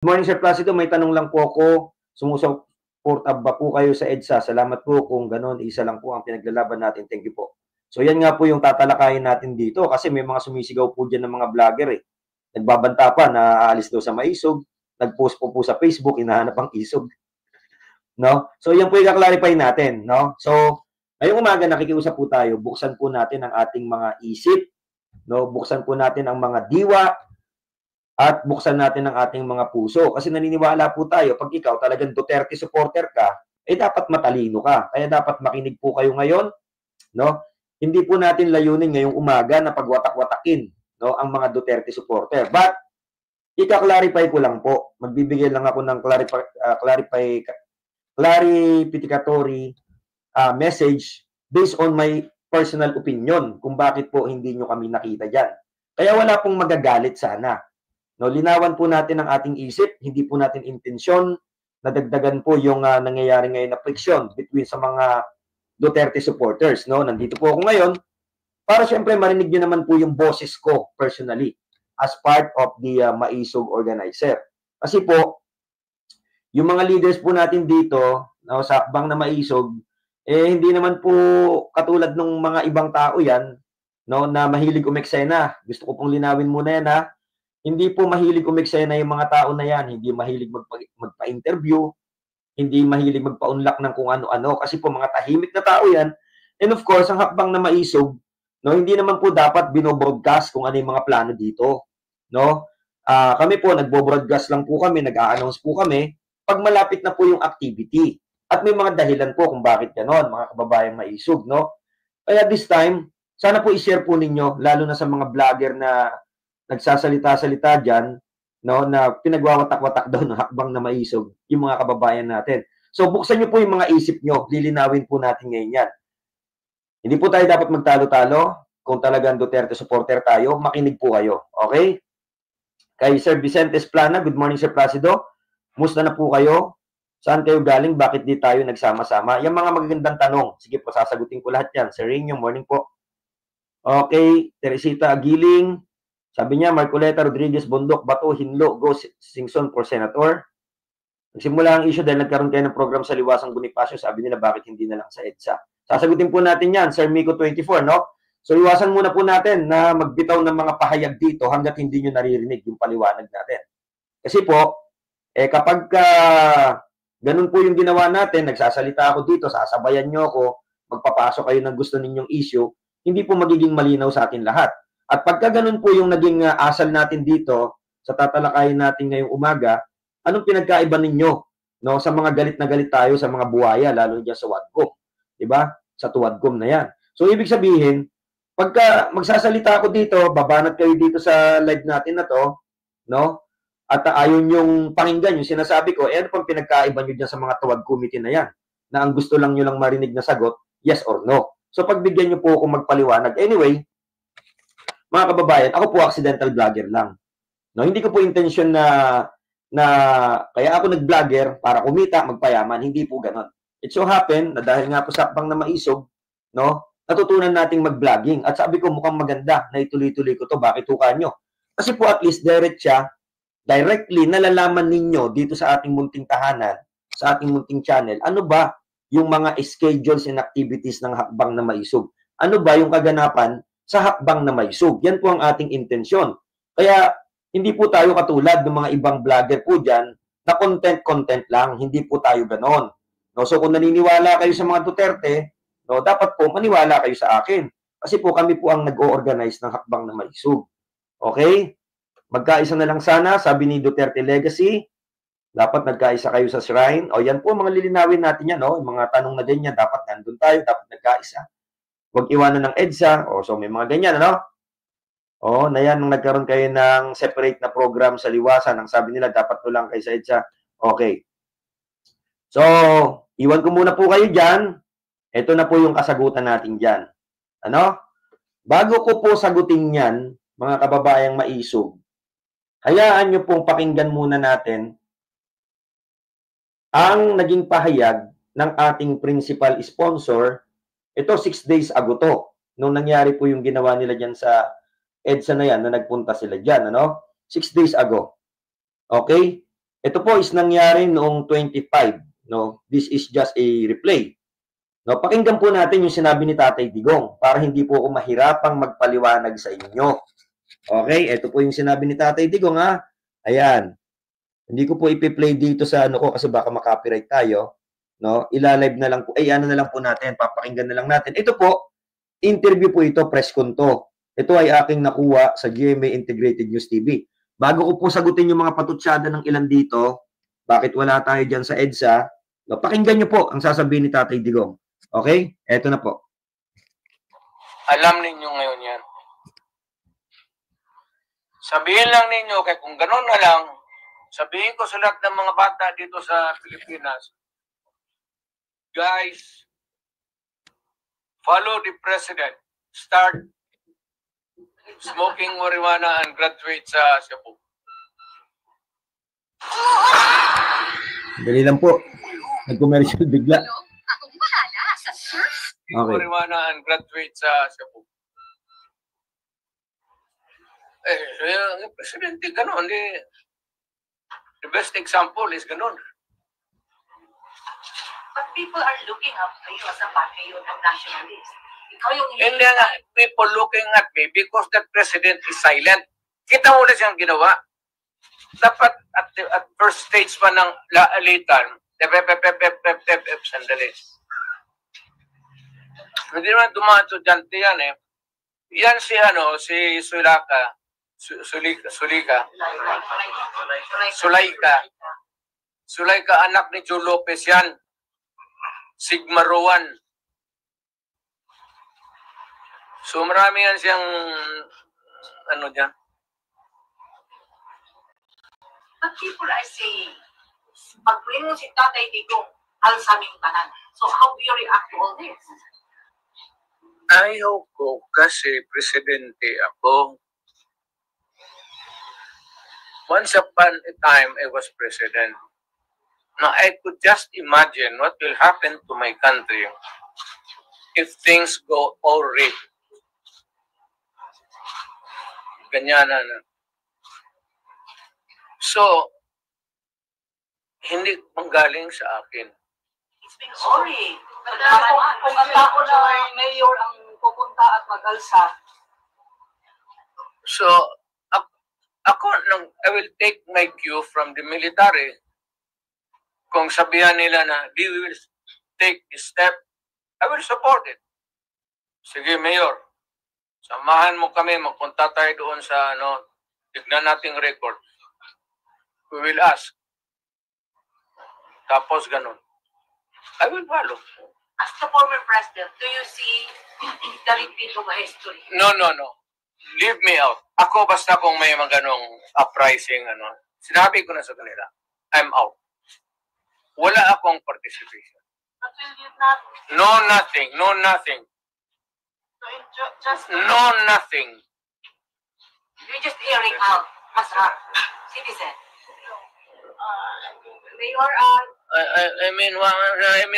Good morning, Sir Placido. May tanong lang po ako. Sumusuporta ba po kayo sa EDSA? Salamat po. Kung ganon, isa lang po ang pinaglalaban natin. Thank you po. So yan nga po yung tatalakayin natin dito kasi may mga sumisigaw po dyan ng mga vlogger eh. Nagbabanta pa na aalis daw sa maisog. Nag-post po sa Facebook, hinahanap ang isog. No? So yan po yung clarify natin. No? So ngayong umaga nakikiusap po tayo. Buksan po natin ang ating mga isip. No? Buksan po natin ang mga diwa at buksan natin ang ating mga puso. Kasi naniniwala po tayo, pag ikaw talagang Duterte supporter ka, eh dapat matalino ka. Kaya dapat makinig po kayo ngayon, no? Hindi po natin layunin ngayong umaga na pagwatak-watakin, no, ang mga Duterte supporter. But ika-clarify ko lang po. Magbibigay lang ako ng clarificatory message based on my personal opinion kung bakit po hindi nyo kami nakita dyan. Kaya wala pong magagalit sana. No, linawan po natin ang ating isip, hindi po natin intensyon na dagdagan po yung nangyayari ngayon na friction between sa mga Duterte supporters. No? Nandito po ako ngayon para siyempre marinig nyo naman po yung boses ko personally as part of the Maisog organizer. Kasi po, yung mga leaders po natin dito, no, sa hakbang na Maisog, eh hindi naman po katulad ng mga ibang tao yan, no, na mahilig umeksena. Gusto ko pong linawin muna yan ha. Hindi po mahilig umeksena yung mga tao na yan. Hindi mahilig magpa-interview. Hindi mahilig magpa-unlock ng kung ano-ano. Kasi po mga tahimik na tao yan. And of course, ang hakbang na Maisog, no, hindi naman po dapat binobroadcast kung ano yung mga plano dito. No? Kami po, nagbo-broadcast lang po kami, nag-a-announce po kami pag malapit na po yung activity. At may mga dahilan po kung bakit ganon, mga kababayang Maisog. No? Kaya this time, sana po i-share po ninyo, lalo na sa mga vlogger na nagsasalita-salita dyan, no, na pinagwawatak-watak daw ng hakbang na Maisog yung mga kababayan natin. So, buksan nyo po yung mga isip nyo. Lilinawin po natin ngayon yan. Hindi po tayo dapat magtalo-talo. Kung talagang Duterte supporter tayo, makinig po kayo. Okay? Kay Sir Vicente Esplana, good morning, Sir Placido. Musta na po kayo? Saan kayo galing? Bakit di tayo nagsama-sama? Yung mga magagandang tanong. Sige po, sasagutin ko lahat yan. Sir Ring, morning po. Okay, Teresita Agiling. Sabi niya, Marcoleta Rodriguez, Bundok, Bato, Hinlo, Go, Singson for Senator. Nagsimula ang issue dahil nagkaroon kayo ng program sa Liwasang Bonifacio. Sabi nila, bakit hindi na lang sa EDSA? Sasagutin po natin yan, Sir Miko 24, no? So, iwasan muna po natin na magbitaw ng mga pahayag dito hanggat hindi nyo naririnig yung paliwanag natin. Kasi po, kapag ganun po yung ginawa natin, nagsasalita ako dito, sasabayan nyo ako, magpapasok kayo ng gusto ninyong issue, hindi po magiging malinaw sa atin lahat. At pagka ganun po yung naging asal natin dito sa tatalakayin natin ngayong umaga, anong pinagkaiba ninyo, no, sa mga galit na galit tayo sa mga buhaya, lalo diyan sa Wadgom, 'di ba? Sa Tuwadgom na 'yan. So ibig sabihin, pagka magsasalita ako dito, babanat kayo dito sa live natin na 'to, no? At ayon yung pakinggan yung sinasabi ko, ano pang pinagkaiba niyo diyan sa mga Tuwad committee na 'yan? Na ang gusto lang niyo lang marinig na sagot, yes or no. So pagbigyan niyo po ako magpaliwanag. Anyway, mga kababayan, ako po accidental vlogger lang. No, hindi ko po intention na kaya ako nag-vlogger para kumita, magpayaman, hindi po ganoon. It so happen na dahil nga po sa hakbang na Maisog, no, natutunan nating mag-vlogging at sabi ko mukhang maganda na ituloy-tuloy ko to, bakit tukan nyo? Kasi po at least directly nalalaman ninyo dito sa ating munting tahanan, sa ating munting channel, ano ba yung mga schedules and activities ng hakbang na Maisog? Ano ba yung kaganapan sa hakbang na Maisog? Yan po ang ating intensyon. Kaya hindi po tayo katulad ng mga ibang vlogger po dyan na content lang. Hindi po tayo ganon. No? So kung naniniwala kayo sa mga Duterte, no, dapat po maniwala kayo sa akin. Kasi po kami po ang nag-o-organize ng hakbang na Maisog. Okay? Magkaisa na lang sana, sabi ni Duterte Legacy. Dapat nagkaisa kayo sa shrine. O yan po, mga lilinawin natin yan. No? Yung mga tanong na ganyan, dapat nandun tayo, dapat nagkaisa. Huwag iwanan ng EDSA. O, so may mga ganyan, ano? O, na yan, nung nagkaroon kayo ng separate na program sa Liwasan, ang sabi nila, dapat to lang kayo sa EDSA. Okay. So, iwan ko muna po kayo dyan. Ito na po yung kasagutan natin dyan. Ano? Bago ko po sagutin yan, mga kababayang Maisog, hayaan nyo pong pakinggan muna natin ang naging pahayag ng ating principal sponsor. Ito 6 days ago to, nung nangyari po yung ginawa nila dyan sa EDSA na yan, na nagpunta sila dyan, ano? 6 days ago. Okay? Ito po is nangyari noong 25, no? This is just a replay. No, pakinggan po natin yung sinabi ni Tatay Digong para hindi po ako mahirapang magpaliwanag sa inyo. Okay, ito po yung sinabi ni Tatay Digong, ha. Ayan. Hindi ko po ipi-play dito sa ano ko kasi baka ma-copyright tayo, no? Ila-live na lang po. Ano na lang po natin, papakinggan na lang natin. Ito po, interview po ito, press con to. Ito ay aking nakuha sa GMA Integrated News TV. Bago ko po sagutin yung mga patutsada ng ilan dito, bakit wala tayo dyan sa EDSA, no, pakinggan nyo po ang sasabihin ni Tatay Digong. Okay? Eto na po. Alam ninyo ngayon yan. Sabihin lang ninyo, kaya kung gano'n na lang, sabihin ko sa lahat ng mga bata dito sa Pilipinas, guys, follow the president. Start smoking marijuana and graduate sa Cebu. Dali lang po. Nag-commercial bigla. Akong bahala sa surf. Okay. Marijuana and graduate sa Cebu. Yung presidente, gano'n. The best example is gano'n. But people are looking up to you as a patriot and nationalist. Ikaw yung Hindi nga, people looking at me because that president is silent. Kita mo na siyang ginawa. Dapat at first stage pa ng laalitan, sandali. Hindi naman dumato-dyante yan eh. Yan si Sulaika, anak ni Joe Lopez yan. Sigma Rowan. So marami yan siyang dyan. But people are saying, pag-bring mo si Tatay Digong, alsaming tanan. So how do you react to all this? Ayaw ko kasi presidente ako. Once upon a time, I was president. Now, I could just imagine what will happen to my country if things go awry. Ganyan na. So, hindi manggaling sa akin. It's been sorry. Kung ang tao na mayor ang pupunta at mag-alsa. So, I will take my cue from the military. Kung sabihan nila na they will take this step, I will support it. Sige, Mayor, samahan mo kami, magpunta tayo doon sa, tignan nating record. We will ask. Tapos ganun. I will follow. As the former president, do you see the repeat of history? No. Leave me out. Ako basta kung may mga ganong uprising, sinabi ko na sa kanila, I'm out. Wala akong participation. But will you not? No, nothing. So just No, nothing. you're just airing out as a citizen. Mayor, I mean, enjoin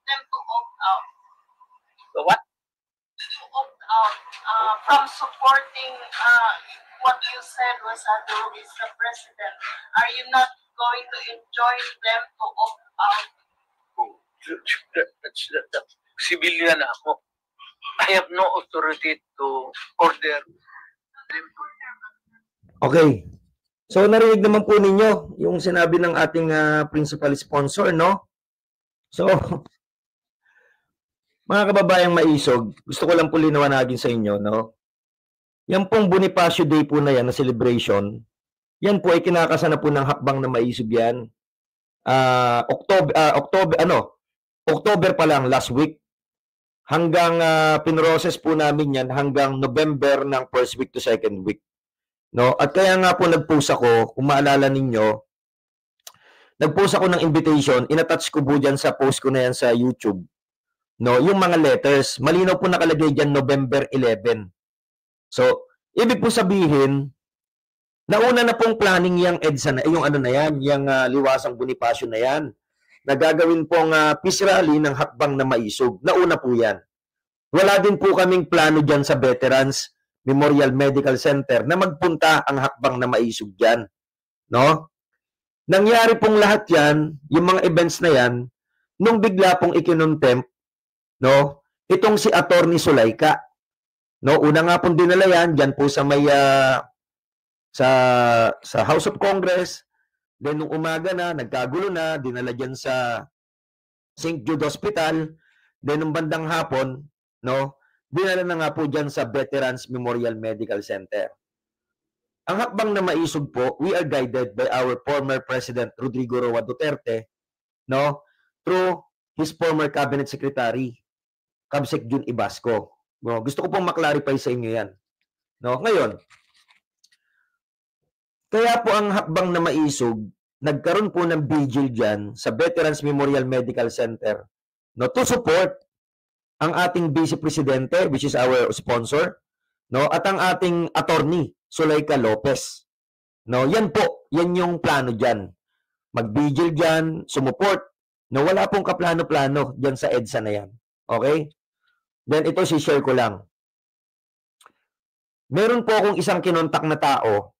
them to opt out. what? To opt out from supporting what you said was Andrew is the president. Are you not going to enjoin them to opt out? Civilian ako. I have no authority to order. Okay. So, narinig naman po ninyo yung sinabi ng ating principal sponsor, no? So, mga kababayang maisog, gusto ko lang po linawanagin sa inyo, no? Yan pong Bonifacio Day po na yan, na celebration, yan po ay kinakasana po ng hakbang na maisog yan. October pa lang, last week. Hanggang pinroses po namin yan hanggang November ng first week to second week. No? At kaya nga po nag-post ako, kung maalala ninyo, nag-post ako ng invitation, inattach ko po dyan sa post ko na yan sa YouTube. No, yung mga letters, malinaw po nakalagay dyan November 11. So, ibig po sabihin, nauna na pong planning yung EDSA na, yung yung liwasang Bonifacio na yan, na gagawin pong peace rally ng hakbang na maisog. Nauna po yan. Wala din po kaming plano dyan sa Veterans Memorial Medical Center na magpunta ang hakbang na maisog dyan. no? Nangyari pong lahat yan, yung mga events na yan, nung bigla pong ikinontempt, no? Itong si Attorney Zulaika, no? Una nga pong dinala yan, dyan po sa may, sa House of Congress. Then nung umaga na, nagkagulo na, dinala dyan sa St. Jude Hospital. Then nung bandang hapon, no? Dinala na nga po dyan sa Veterans Memorial Medical Center. Ang hakbang na maisog po, we are guided by our former President Rodrigo Roa Duterte, no? Through his former Cabinet Secretary, Cabsec Jun Ibasco. No? Gusto ko pong maklarify sa inyo yan. No? Ngayon, kaya po ang hakbang na maisog, nagkaroon po ng vigil dyan sa Veterans Memorial Medical Center, no? To support ang ating Vice Presidente, which is our sponsor, no? At ang ating attorney, Zulaika Lopez. No? Yan po, yan yung plano dyan. Mag-vigil dyan, sumuport. No? Wala pong kaplano-plano dyan sa EDSA na yan. Okay? Then ito, si-share ko lang. Meron po akong isang kinontak na tao,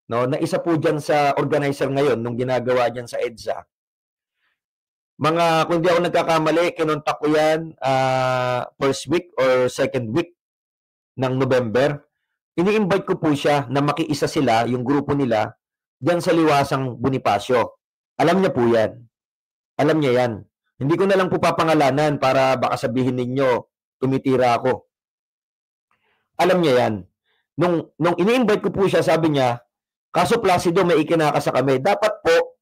no, na isa po dyan sa organizer ngayon nung ginagawa dyan sa EDSA. Kung di ako nagkakamali, kinontak ko yan first week or second week ng November. Ini-invite ko po siya na makiisa sila, yung grupo nila, dyan sa Liwasang Bonifacio. Alam niya po yan. Alam niya yan. Hindi ko na lang po papangalanan para baka sabihin ninyo, tumitira ako. Alam niya yan. Nung ini-invite ko po siya, sabi niya, kaso Placido, may ikinakasa kami. Dapat po,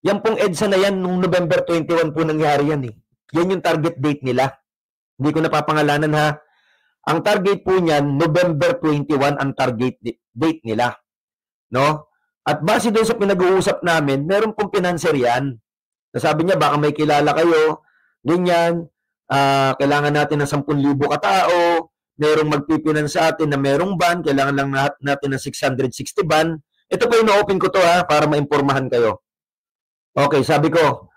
yan pong EDSA na yan, nung November 21 po nangyari yan eh. Yan yung target date nila. Hindi ko napapangalanan ha. Ang target po niyan, November 21 ang target date nila. No? At base doon sa pinag-uusap namin, meron pong pinanser yan. Sabi niya, baka may kilala kayo, ganyan, kailangan natin ng 10,000 katao, merong magpipinan sa atin na merong ban, kailangan lang natin ng 660 ban. Ito po yung na-open ko to ha, para maimpormahan kayo. Okay, sabi ko,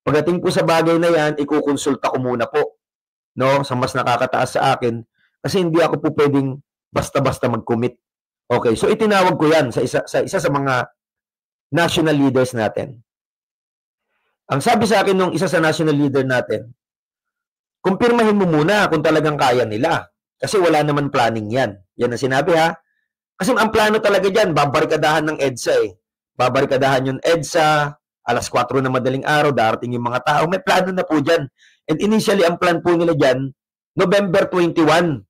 pagdating po sa bagay na yan, ikukonsulta ko muna po. No, sa mas nakakataas sa akin kasi hindi ako po pwedeng basta-basta mag-commit. Okay, so itinawag ko 'yan sa isa sa mga national leaders natin. Ang sabi sa akin nung isa sa national leader natin, kumpirmahin mo muna kung talagang kaya nila kasi wala naman planning 'yan. Yan ang sinabi ha. Kasi ang plano talaga diyan, babarikadahan ng EDSA eh. Babarikadahan yung EDSA, alas 4 na madaling araw, darating yung mga tao. May plano na po diyan. And initially, ang plan po nila dyan, November 21.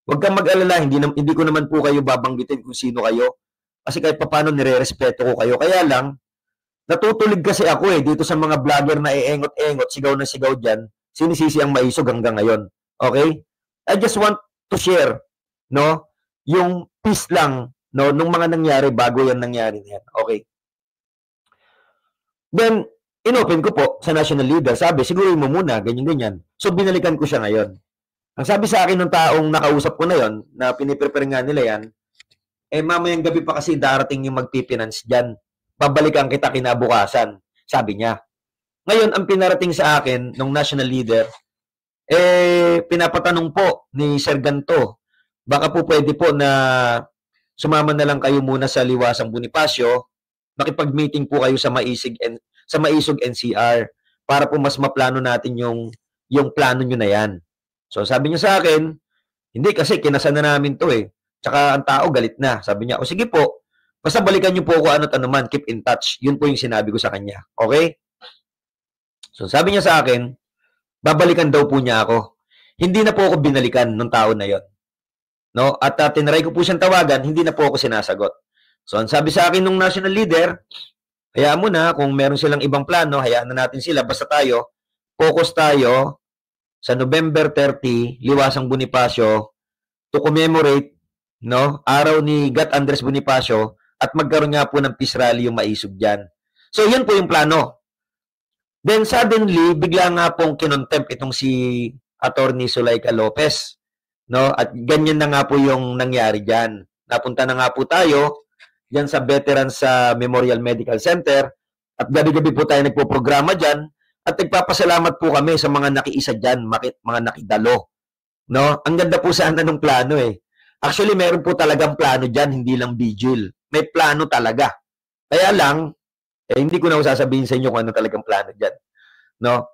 Huwag kang mag-alala, hindi ko naman po kayo babanggitin kung sino kayo. Kasi kahit paano nire-respeto ko kayo. Kaya lang, natutulig kasi ako dito sa mga vlogger na iengot-engot, sigaw na sigaw dyan, sinisisi ang maisog hanggang ngayon. Okay? I just want to share, no, yung peace lang, no, nung mga nangyari bago yan nangyari na yan. Okay? Then, inopen ko po sa national leader, sabi, sigurin mo muna, ganyan-ganyan. So, binalikan ko siya ngayon. Ang sabi sa akin ng taong nakausap ko na yon, na piniprepare nga nila yan, mamayang gabi pa kasi darating yung magpipinance dyan. Babalikan kita kinabukasan, sabi niya. Ngayon, ang pinarating sa akin ng national leader, pinapatanong po ni Sir Ganto, baka po pwede po na sumama na lang kayo muna sa Liwasang Bonifacio, makipag-meeting po kayo sa Maisog NCR para po mas maplano natin yung plano nyo na yan. So sabi niya sa akin, hindi kasi kinasa na namin to eh. Tsaka ang tao galit na. Sabi niya, o sige po, basta balikan niyo po ako ano't ano man, keep in touch. Yun po yung sinabi ko sa kanya. Okay? So sabi niya sa akin, babalikan daw po niya ako. Hindi na po ako binalikan ng tao na yon. No? At tinry ko po siyang tawagan, hindi na po ako sinasagot. So ang sabi sa akin ng national leader, hayaan mo na, kung meron silang ibang plano, hayaan na natin sila. Basta tayo, focus tayo sa November 30, Liwasang Bonifacio, to commemorate, no, araw ni Gat Andres Bonifacio at magkaroon nga po ng peace rally yung maisog dyan. So, yun po yung plano. Then, suddenly, bigla nga pong kinontempt itong si Attorney Zulaika Lopez. No? At ganyan na nga po yung nangyari dyan. Napunta na nga po tayo dyan sa Veterans Memorial Medical Center at gabi-gabi po tayo nagpo-programa dyan at nagpapasalamat po kami sa mga nakiisa dyan, mga nakidalo. No? Ang ganda po sana ng plano eh. Actually, meron po talagang plano dyan, hindi lang vigil. May plano talaga. Kaya lang, hindi ko na sasabihin sa inyo kung ano talagang plano dyan. No?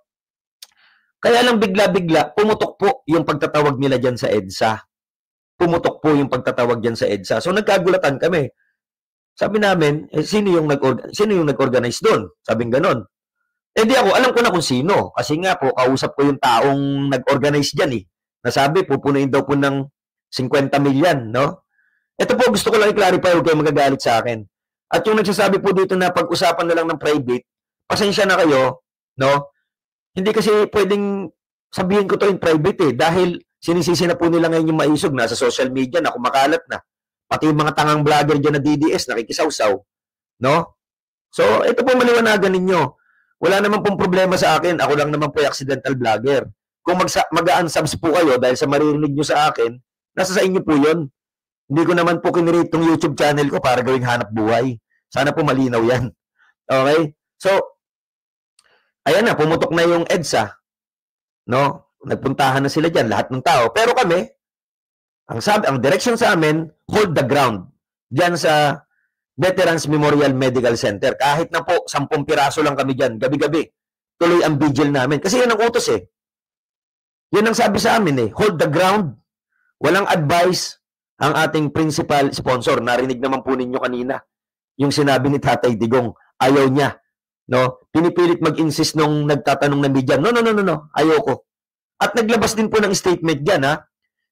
Kaya lang bigla-bigla, pumutok po yung pagtatawag nila dyan sa EDSA. Pumutok po yung pagtatawag dyan sa EDSA. So nagkagulatan kami. Sabi namin, sino yung nag-organize doon? Sabing ganon. Di ako, alam ko na kung sino. Kasi nga po, kausap ko yung taong nag-organize dyan eh. Nasabi, pupunuin daw po ng 50 million, no? Ito po, gusto ko lang i-clarify, huwag kayo magagalit sa akin. At yung nagsasabi po dito na pag-usapan na lang ng private, pasensya na kayo, no? Hindi kasi pwedeng sabihin ko to in private eh, dahil sinisisi na po nila ngayon yung maisog, nasa social media na kumakalat na. Pati yung mga tangang vlogger dyan na DDS, nakikisawsaw, no? So, ito po maliwanagan ninyo. Wala naman pong problema sa akin, ako lang naman po yung accidental vlogger. Kung mag-unsubs po kayo dahil sa maririnig nyo sa akin, nasa sa inyo po yun. Hindi ko naman po kinirate tong YouTube channel ko para gawing hanap buhay. Sana po malinaw yan. Okay? So, ayan na, pumutok na yung EDSA. No? Nagpuntahan na sila dyan, lahat ng tao. Pero kami, ang direction sa amin, hold the ground. Dyan sa Veterans Memorial Medical Center. Kahit na po, 10 piraso lang kami dyan, gabi-gabi. Tuloy ang vigil namin. Kasi yan ang utos eh. Yan ang sabi sa amin eh. Hold the ground. Walang advice ang ating principal sponsor. Narinig naman po ninyo kanina. Yung sinabi ni Tatay Digong, ayaw niya. No? Pinipilit mag-insist nung nagtatanong na media. No. Ayoko. At naglabas din po ng statement dyan, ha?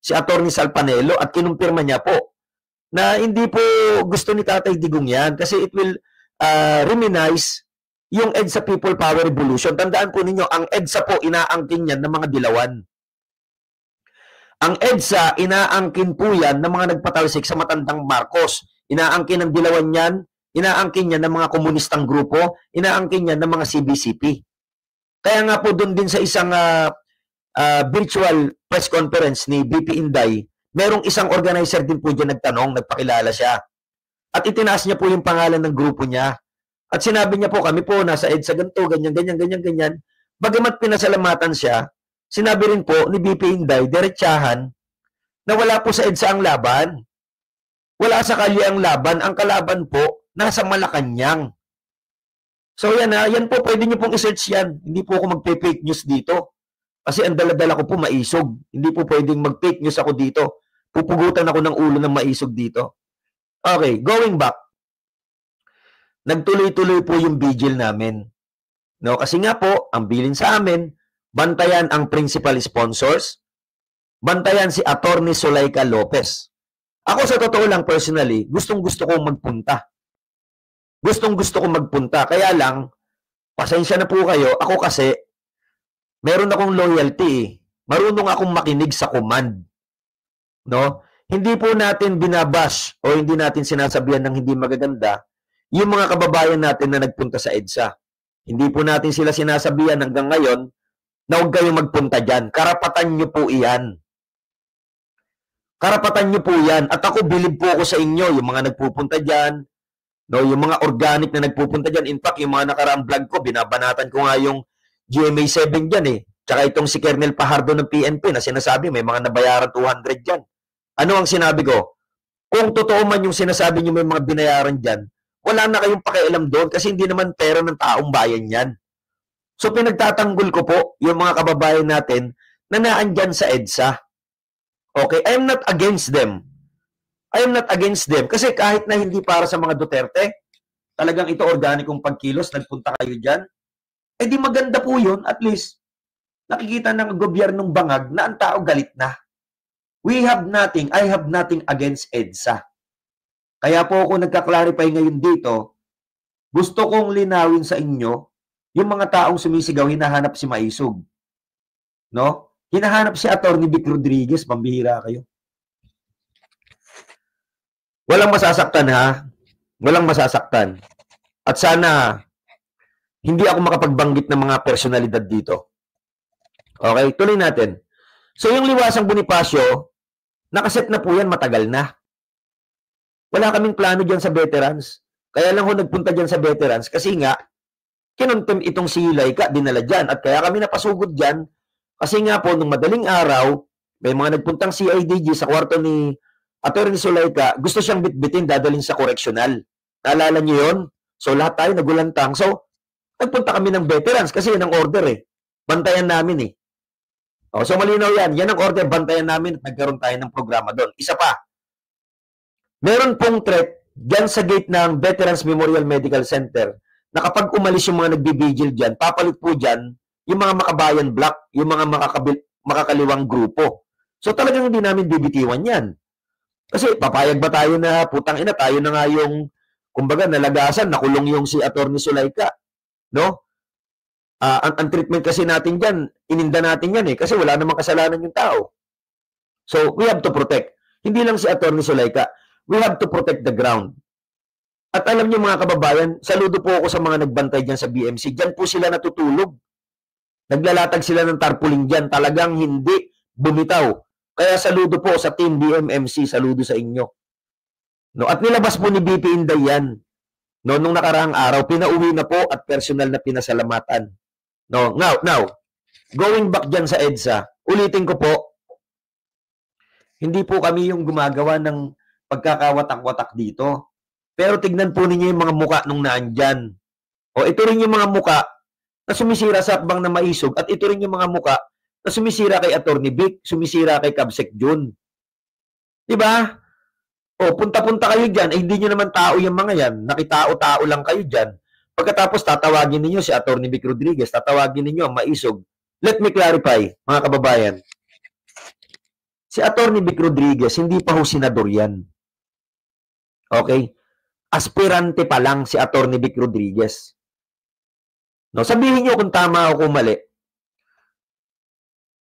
Si Atty. Salpanelo at kinumpirma niya po na hindi po gusto ni Tatay Digong yan kasi it will reminize yung EDSA People Power Revolution. Tandaan po ninyo, ang EDSA po inaangkin yan ng mga dilawan. Ang EDSA, inaangkin po yan ng mga nagpatalsik sa matandang Marcos. Inaangkin ng dilawan yan, inaangkin yan ng mga komunistang grupo, inaangkin yan ng mga CBCP. Kaya nga po doon din sa isang virtual press conference ni BP Inday, merong isang organizer din po dyan nagtanong, nagpakilala siya. At itinaas niya po yung pangalan ng grupo niya. At sinabi niya po, kami po nasa EDSA ganito, ganyan. Bagamat pinasalamatan siya, sinabi rin po ni BP Inday, diretsahan, na wala po sa EDSA ang laban. Wala sa kalye ang laban. Ang kalaban po, nasa Malacanang. So yan po, pwede niyo pong i-search yan. Hindi po ako magpe-fake news dito. Kasi ang dala-dala ko po maisog. Hindi po pwedeng mag-fake news ako dito. Pupugutan ako ng ulo ng maisog dito. Okay, going back. Nagtuloy-tuloy po yung vigil namin. No, kasi nga po, ang bilin sa amin, bantayan ang principal sponsors, bantayan si Atty. Zuleika Lopez. Ako sa totoo lang personally, gustong-gusto kong magpunta. Gustong-gusto kong magpunta. Kaya lang, pasensya na po kayo, ako kasi, meron akong loyalty. Marunong akong makinig sa command. No? Hindi po natin binabash o hindi natin sinasabihan ng hindi magaganda yung mga kababayan natin na nagpunta sa EDSA. Hindi po natin sila sinasabihan hanggang ngayon na huwag kayong magpunta dyan. Karapatan nyo po iyan. Karapatan nyo po yan. At ako, bilib po ako sa inyo, yung mga nagpupunta dyan, no, yung mga organic na nagpupunta dyan. In fact, yung mga nakaraang vlog ko, binabanatan ko nga yung GMA7 dyan eh. Tsaka itong si Colonel Pajardo ng PNP na sinasabi, may mga nabayaran 200 dyan. Ano ang sinabi ko? Kung totoo man yung sinasabi nyo may mga binayaran dyan, wala na kayong pakialam doon kasi hindi naman pera ng taong bayan yan. So pinagtatanggol ko po yung mga kababayan natin na naandyan sa EDSA. Okay? I am not against them. I am not against them. Kasi kahit na hindi para sa mga Duterte, talagang ito organikong pagkilos, nagpunta kayo dyan, eh di maganda po yun. At least, nakikita ng gobyernong bangag na ang tao galit na. We have nothing, I have nothing against EDSA. Kaya po ako nagka-clarify ngayon dito, gusto kong linawin sa inyo, yung mga taong sumisigaw, hinahanap si Maisog. No? Hinahanap si Atty. Vic Rodriguez, pambihira kayo. Walang masasaktan ha? Walang masasaktan. At sana, hindi ako makapagbanggit ng mga personalidad dito. Okay, tuloy natin. So yung Liwasang Bonifacio, nakaset na po yan matagal na. Wala kaming plano dyan sa veterans. Kaya lang ho nagpunta dyan sa veterans kasi nga, kinuntem itong si Laika, dinala dyan. At kaya kami napasugod dyan kasi nga po, nung madaling araw, may mga nagpuntang CIDG sa kwarto ni Atty. Zuleika, gusto siyang bitbitin, dadalhin sa correctional. Naalala niyo yun? So, lahat tayo nagulantang. So, nagpunta kami ng veterans kasi yan ang order eh. Bantayan namin eh. O, so, malinaw yan. Yan ang order, bantayan namin at nagkaroon tayo ng programa doon. Isa pa, meron pong threat dyan sa gate ng Veterans Memorial Medical Center na kapag umalis yung mga nagbibigil dyan, papalit po dyan yung mga makabayan block, yung mga makakaliwang grupo. So talagang hindi namin bibitiwan yan. Kasi papayag ba tayo na putang ina, tayo na nga yung, kumbaga, nalagasan, nakulong yung si Atty. Zulaika. No? Ang treatment kasi natin dyan, ininda natin yan eh, kasi wala namang kasalanan yung tao. So we have to protect. Hindi lang si Atty. Zulaika, we have to protect the ground. At alam niyo mga kababayan, saludo po ako sa mga nagbantay dyan sa BMC. Dyan po sila natutulog. Naglalatag sila ng tarpaulin dyan. Talagang hindi bumitaw. Kaya saludo po sa Team BMMC. Saludo sa inyo. No? At nilabas po ni BP Inday yan. No? Nung nakaraang araw, pinauwi na po at personal na pinasalamatan. No? Now, going back dyan sa EDSA, ulitin ko po, hindi po kami yung gumagawa ng pagkakawatak-watak dito. Pero tignan po ninyo yung mga muka nung naandyan. O ito rin yung mga muka na sumisira sa hakbang na maisog at ito rin yung mga muka na sumisira kay Atty. Vic, sumisira kay Kabsek Jun. Diba? O punta-punta kayo dyan, hindi nyo naman tao yung mga yan. Nakitao-tao lang kayo dyan. Pagkatapos tatawagin ninyo si Atty. Vic Rodriguez, tatawagin ninyo ang maisog. Let me clarify, mga kababayan. Si Atty. Vic Rodriguez, hindi pa ho senador yan. Okay? Aspirante pa lang si Atty. Vic Rodriguez. No, sabihin niyo kung tama o kung mali.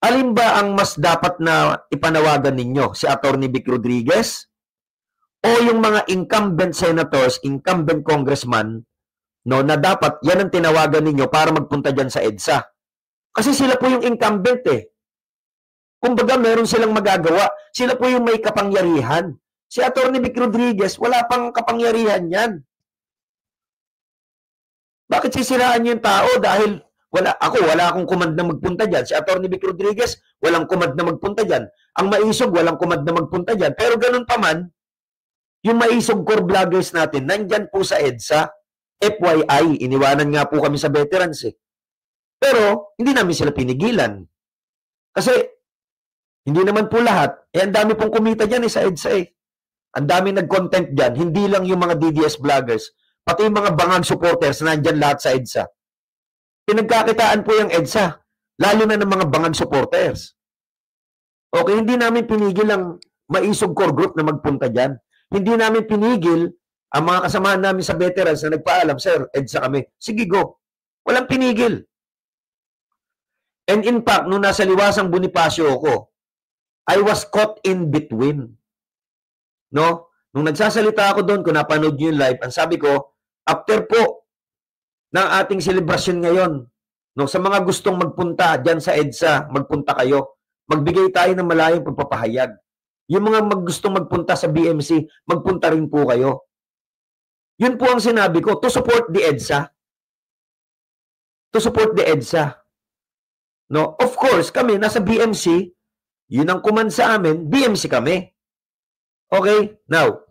Alin ba ang mas dapat na ipanawagan ninyo? Si Atty. Vic Rodriguez o yung mga incumbent senators, incumbent congressman, no, na dapat yan ang tinawagan ninyo para magpunta dyan sa EDSA? Kasi sila po yung incumbent eh. Kumbaga meron silang magagawa. Sila po yung may kapangyarihan. Si Atty. Vic Rodriguez, wala pang kapangyarihan yan. Bakit sisiraan niyo yung tao? Dahil wala akong command na magpunta dyan. Si Atty. Vic Rodriguez, walang command na magpunta dyan. Ang maisog, walang command na magpunta dyan. Pero ganun pa man, yung maisog core vloggers natin, nandyan po sa EDSA, FYI, iniwanan nga po kami sa veterans eh. Pero, hindi namin sila pinigilan. Kasi, hindi naman po lahat. Ang dami pong kumita dyan sa EDSA eh. Ang dami nag-content dyan, hindi lang yung mga DDS vloggers, pati yung mga bangag supporters nandyan lahat sa EDSA. Pinagkakitaan po yung EDSA, lalo na ng mga bangag supporters. Okay, hindi namin pinigil ang maisog core group na magpunta dyan. Hindi namin pinigil ang mga kasamahan namin sa veterans na nagpaalam, sir, EDSA kami. Sige, go. Walang pinigil. And in fact, nung nasa Liwasang Bonifacio ako, I was caught in between. No? Nung nagsasalita ako doon, kung napanood nyo yung live, ang sabi ko, after po ng ating celebration ngayon, no, sa mga gustong magpunta dyan sa EDSA, magpunta kayo. Magbigay tayo ng malayong pagpapahayag. Yung mga gustong magpunta sa BMC, magpunta rin po kayo. Yun po ang sinabi ko, to support the EDSA. To support the EDSA. No? Of course, kami, nasa BMC, yun ang command sa amin, BMC kami. Okay? Now,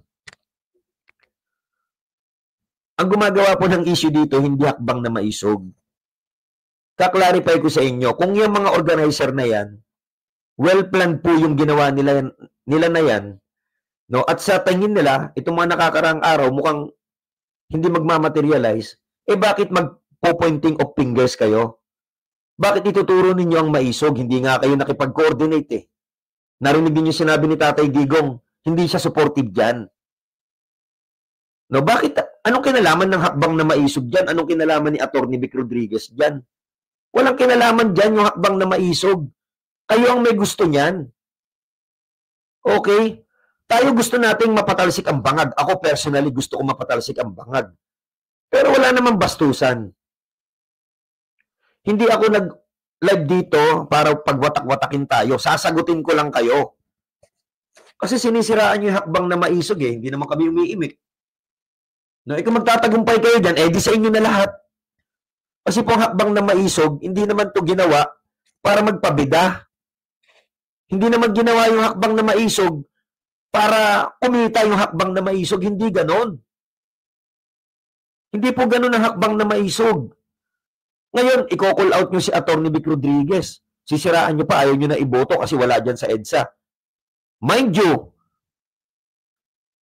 ang gumagawa po ng issue dito, hindi hakbang na maisog. Kaklarify ko sa inyo, kung yung mga organizer na yan, well-planned po yung ginawa nila na yan, no? At sa tingin nila, itong mga nakakaraang araw, mukhang hindi magmamaterialize, bakit magpo-pointing of fingers kayo? Bakit ituturo ninyo ang maisog? Hindi nga kayo nakipag-coordinate eh. Narinig niyo sinabi ni Tatay Digong, hindi siya supportive dyan. No, bakit? Anong kinalaman ng hakbang na maisog dyan? Anong kinalaman ni Atty. Vic Rodriguez dyan? Walang kinalaman dyan yung hakbang na maisog. Kayo ang may gusto niyan. Okay? Tayo gusto nating mapatalsik ang bangag. Ako personally gusto ko mapatalsik ang bangag. Pero wala namang bastusan. Hindi ako nag-live dito para pagwatak-watakin tayo. Sasagutin ko lang kayo. Kasi sinisiraan yung hakbang na maisog eh. Hindi naman kami umiimik. No, kung magtatagumpay kayo dyan, di sa inyo na lahat. Kasi po ang hakbang na maisog, hindi naman to ginawa para magpabida. Hindi naman ginawa yung hakbang na maisog para kumita yung hakbang na maisog. Hindi ganon. Hindi po ganun ang hakbang na maisog. Ngayon, i-call out nyo si Atty. Vic Rodriguez. Sisiraan nyo pa, ayaw nyo na iboto kasi wala dyan sa EDSA. Mind you,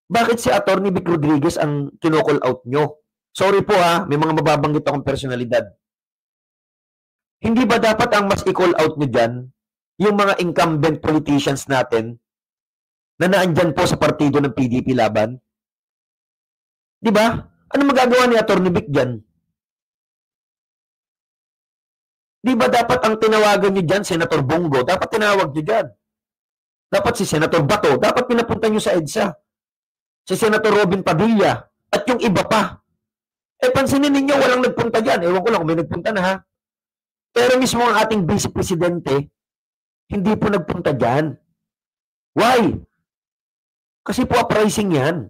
bakit si Atty. Vic Rodriguez ang kinocall out nyo? Sorry po ha, may mga mababanggit akong personalidad. Hindi ba dapat ang mas i-call out nyo dyan, yung mga incumbent politicians natin na naandyan po sa partido ng PDP laban? Di ba? Ano magagawa ni Atty. Vic dyan? Di ba dapat ang tinawagan nyo dyan, Senator Bongo, dapat tinawag nyo dyan. Dapat si Senator Bato, dapat pinapunta nyo sa EDSA. Si Senator Robin Padilla, at yung iba pa. Eh, pansinin ninyo, walang nagpunta dyan. Ewan ko lang kung may nagpunta na ha. Pero mismo ang ating Vice Presidente, hindi po nagpunta dyan. Why? Kasi po uprising yan.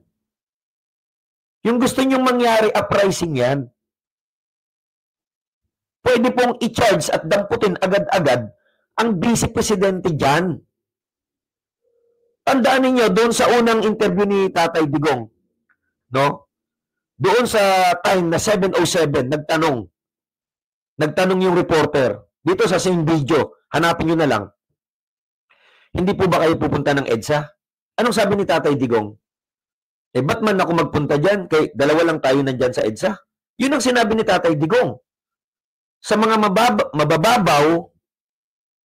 Yung gusto nyong mangyari, uprising yan. Pwede pong i-charge at damputin agad-agad ang Vice Presidente dyan. Tandaan ninyo, doon sa unang interview ni Tatay Digong, no? Doon sa time na 7:07, nagtanong yung reporter, dito sa same video, hanapin nyo na lang, hindi po ba kayo pupunta ng EDSA? Anong sabi ni Tatay Digong? Eh, ba't man ako magpunta dyan? Kay dalawa lang tayo nandyan sa EDSA. Yun ang sinabi ni Tatay Digong. Sa mga mabababaw,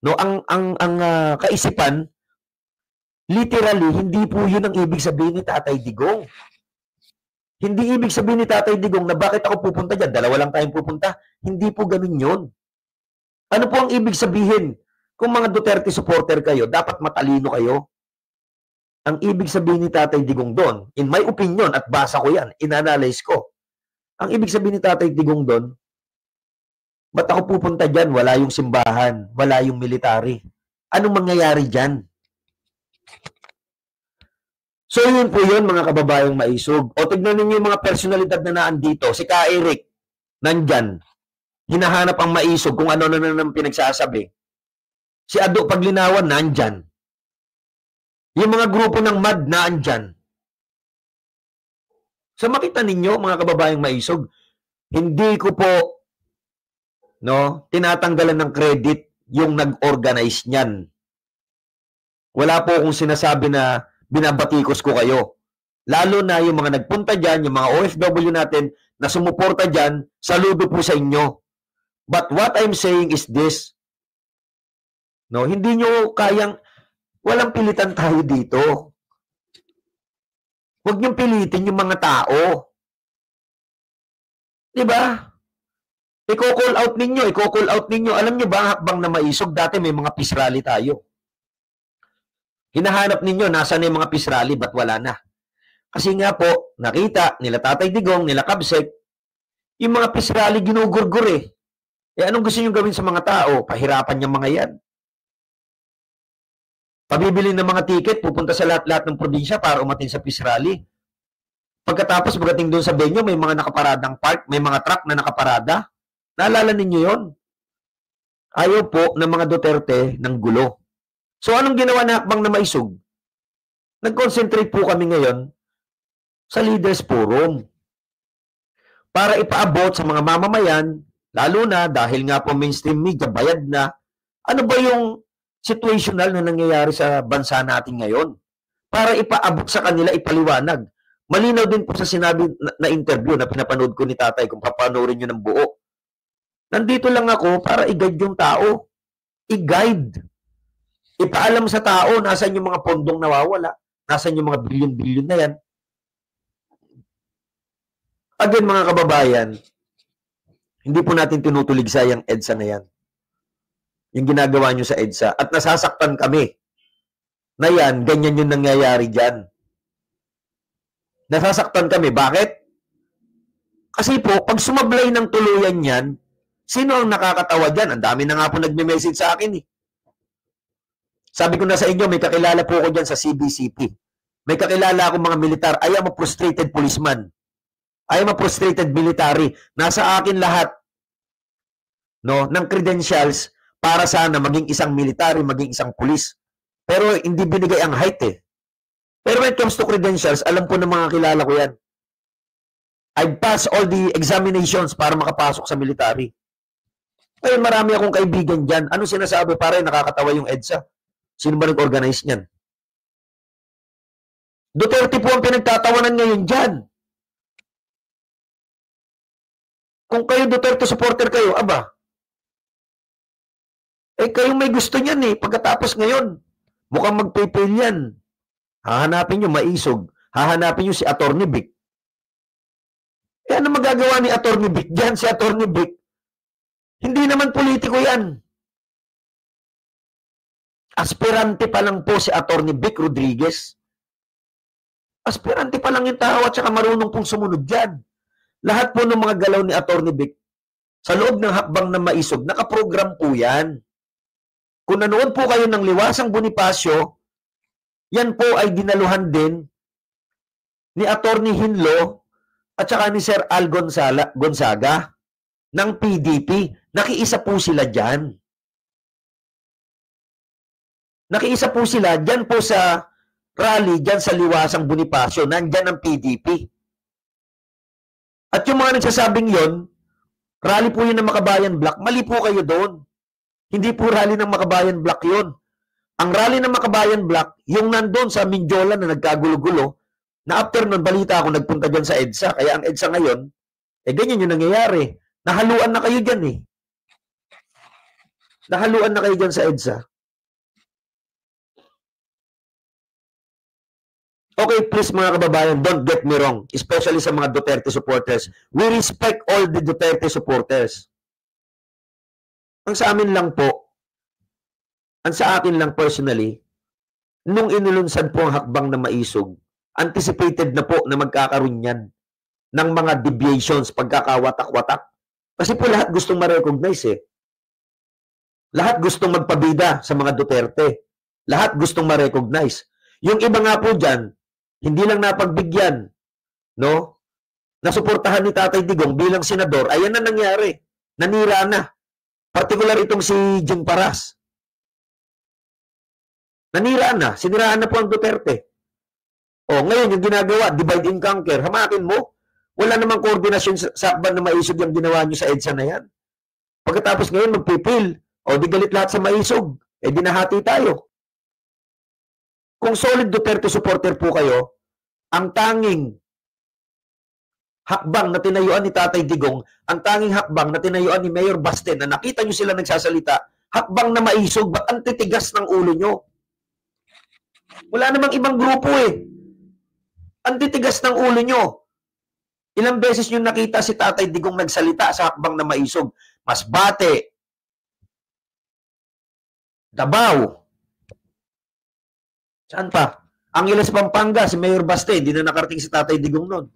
no, ang kaisipan, literally, hindi po yun ang ibig sabihin ni Tatay Digong. Hindi ibig sabihin ni Tatay Digong na bakit ako pupunta dyan, dalawa lang tayong pupunta. Hindi po ganun yun. Ano po ang ibig sabihin? Kung mga Duterte supporter kayo, dapat matalino kayo. Ang ibig sabihin ni Tatay Digong doon, in my opinion, at basa ko yan, inanalyze ko. Ang ibig sabihin ni Tatay Digong doon, ba't ako pupunta dyan? Wala yung simbahan, wala yung military. Anong mangyayari dyan? So yun po yun, mga kababayang maisog. O tignan ninyo yung mga personalidad na naandito. Si Ka Eric, nandyan. Hinahanap ang maisog kung ano na nang pinagsasabi. Si Ado Paglinawan, nandyan. Yung mga grupo ng MAD, nandyan. So makita ninyo, mga kababayang maisog, hindi ko po tinatanggalan ng credit yung nag-organize niyan. Wala po akong sinasabi na binabatikos ko kayo. Lalo na yung mga nagpunta dyan, yung mga OFW natin na sumuporta dyan, saludo po sa inyo. But what I'm saying is this, hindi nyo kayang, walang pilitan tayo dito. Huwag nyo pilitin yung mga tao. Diba? I-call out ninyo. Alam nyo ba ang hakbang na maisog? Dati may mga peace rally tayo. Hinahanap ninyo, nasa na yung mga peace rally, ba't wala na? Kasi nga po, nakita nila Tatay Digong, nila Kabsek, yung mga peace rally ginugurgur eh. Eh anong gusto nyo gawin sa mga tao? Pahirapan yung mga yan. Pabibili ng mga ticket, pupunta sa lahat-lahat ng probinsya para umatin sa peace rally. Pagkatapos, pagdating doon sa venue, may mga nakaparadang park, may mga truck na nakaparada. Naalala ninyo yon? Ayaw po ng mga Duterte ng gulo. So, anong ginawa na hakbang na maisog? Nag-concentrate po kami ngayon sa Leaders Forum para ipaabot sa mga mamamayan, lalo na dahil nga po mainstream media, bayad na, ano ba yung situational na nangyayari sa bansa natin ngayon? Para ipaabot sa kanila, ipaliwanag. Malinaw din po sa sinabi na interview na pinapanood ko ni Tatay, kung papanoorin nyo ng buo. Nandito lang ako para i-guide yung tao. I-guide. Ipaalam sa tao, nasan yung mga pondong nawawala, nasan yung mga bilyon-bilyon na yan. Again, mga kababayan, hindi po natin tinutuligsa yung EDSA na yan. Yung ginagawa nyo sa EDSA. At nasasaktan kami na yan, ganyan yung nangyayari dyan. Nasasaktan kami. Bakit? Kasi po, pag sumablay ng tuluyan yan, sino ang nakakatawa dyan? Ang dami na nga po nagme-message sa akin eh. Sabi ko na sa inyo, may kakilala po ako dyan sa CBCP. May kakilala akong mga militar. I am a frustrated policeman. I am a frustrated military. Nasa akin lahat ng credentials para sana maging isang military, maging isang pulis. Pero hindi binigay ang height eh. Pero when it comes to credentials, alam po ng mga kilala ko yan. I've passed all the examinations para makapasok sa military. Ngayon, marami akong kaibigan dyan. Ano sinasabi? Pare, nakakatawa yung EDSA. Sino ba nag-organize niyan? Duterte po ang pinagtatawanan ngayon dyan. Kung kayo Duterte supporter kayo, aba, kayong may gusto niyan Pagkatapos ngayon, mukhang magpipil yan. Hahanapin nyo maisog. Hahanapin nyo si Atty. Vic. Ano magagawa ni Atty. Vic dyan? Si Atty. Vic, hindi naman politiko yan. Aspirante pa lang po si Atty. Vic Rodriguez. Aspirante pa lang yung tao at saka marunong pong sumunod dyan. Lahat po ng mga galaw ni Atty. Vic, sa loob ng hakbang na maisog, nakaprogram po yan. Kung nanood po kayo ng Liwasang Bonifacio, yan po ay dinaluhan din ni Atty. Hinlo at saka ni Sir Al Gonzaga ng PDP. Nakiisa po sila dyan. Nakiisa po sila dyan po sa rally, dyan sa Liwasang Bonifacio. Nandyan ang PDP. At yung mga nagsasabing yon, rally po yun ng Makabayan Block, mali po kayo doon. Hindi po rally ng Makabayan Block yun. Ang rally ng Makabayan Block, yung nandun sa Mindiola na nagkagulo-gulo, na after nun, balita ako, nagpunta dyan sa EDSA. Kaya ang EDSA ngayon, ganyan yung nangyayari. Nahaluan na kayo dyan Nahaluan na kayo dyan sa EDSA. Okay, please mga kababayan, don't get me wrong, especially sa mga Duterte supporters. We respect all the Duterte supporters. Ang sa amin lang po, ang sa akin lang personally, nung inulunsad po ang hakbang na maisog, anticipated na po na magkakaroon yan ng mga deviations, pagkakawatak-watak. Kasi po lahat gustong ma-recognize Lahat gustong magpabida sa mga Duterte. Lahat gustong ma-recognize. Yung iba nga po dyan, hindi lang napagbigyan, no? Nasuportahan ni Tatay Digong bilang senador, ayan na nangyari. Nanira na. Partikular itong si Jing Paras. Nanira na. Siniraan na po ang Duterte. Ngayon yung ginagawa, divide and conquer. Hamakin mo. Wala namang koordinasyon sa akban na maisog yung ginawa nyo sa EDSA na yan. Pagkatapos ngayon magpipil. Di galit lahat sa maisog. Dinahati tayo. Kung solid Duterte supporter po kayo, ang tanging hakbang na tinayuan ni Tatay Digong, ang tanging hakbang na tinayuan ni Mayor Basten, na nakita nyo sila nagsasalita, hakbang na maisog, ba't ang titigas ng ulo nyo? Wala namang ibang grupo Ang titigas ng ulo nyo. Ilang beses nyo nakita si Tatay Digong nagsalita sa hakbang na maisog? Masbate, Davao, saan pa? Angeles, Pampanga, si Mayor Baste, di na nakarating si Tatay Digong noon.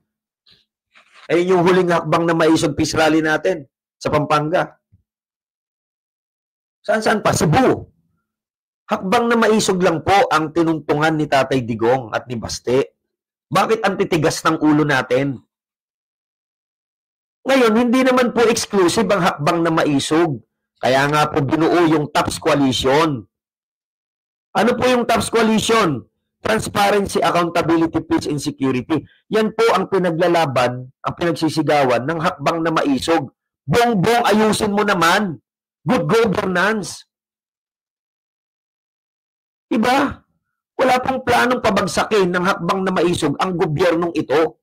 Ayun yung huling hakbang na maisog peace rally natin sa Pampanga. Saan pa? Cebu. Hakbang na maisog lang po ang tinuntungan ni Tatay Digong at ni Baste. Bakit ang titigas ng ulo natin? Ngayon, hindi naman po exclusive ang hakbang na maisog. Kaya nga po binuo yung TAPS Coalition. Ano po yung TAPS Coalition? Transparency, Accountability, Peace and Security. Yan po ang pinaglalaban, ang pinagsisigawan ng hakbang na maisog. Bongbong, ayusin mo naman. Good governance. Diba? Wala pong planong pabagsakin ng hakbang na maisog ang gobyernong ito.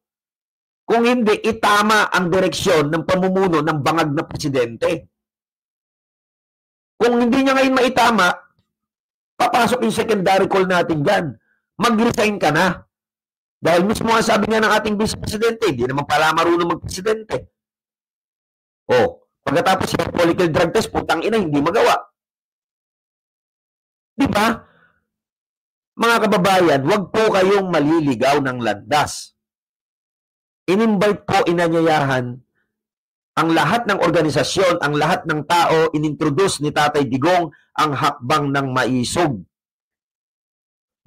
Kung hindi, itama ang direksyon ng pamumuno ng bangag na presidente. Kung hindi niya ngayon maitama, papasok yung secondary call natin dyan. Mag-resign ka na. Dahil mismo nga sabi nga ng ating vice presidente, hindi naman pala marunong mag-presidente. Pagkatapos yung political drug test, putang ina, hindi magawa. Diba? Mga kababayan, wag po kayong maliligaw ng landas. In-invite po, inanyayahan ang lahat ng organisasyon, ang lahat ng tao, inintroduce ni Tatay Digong ang hakbang ng maisog.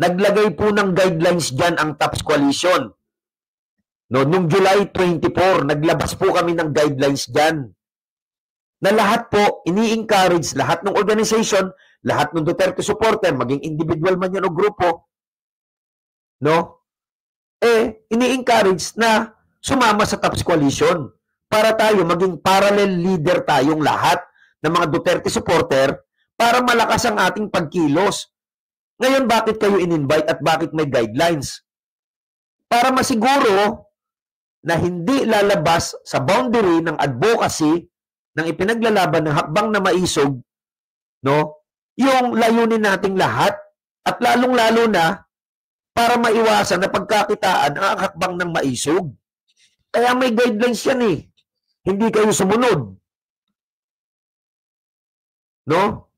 Naglagay po ng guidelines dyan ang TAPS Coalition. Noong July 24, naglabas po kami ng guidelines dyan. Na lahat po, ini-encourage lahat ng organization, lahat ng Duterte supporter, maging individual man yan o grupo, ini-encourage na sumama sa TAPS Coalition para tayo maging parallel leader tayong lahat ng mga Duterte supporter para malakas ang ating pagkilos. Ngayon, bakit kayo in-invite at bakit may guidelines? Para masiguro na hindi lalabas sa boundary ng advocacy ng ipinaglalaban ng hakbang na maisog, no? Yung layunin nating lahat at lalong-lalo na para maiwasan na pagkakitaan ang hakbang ng maisog. Kaya may guidelines yan eh. Hindi kayo sumunod. No?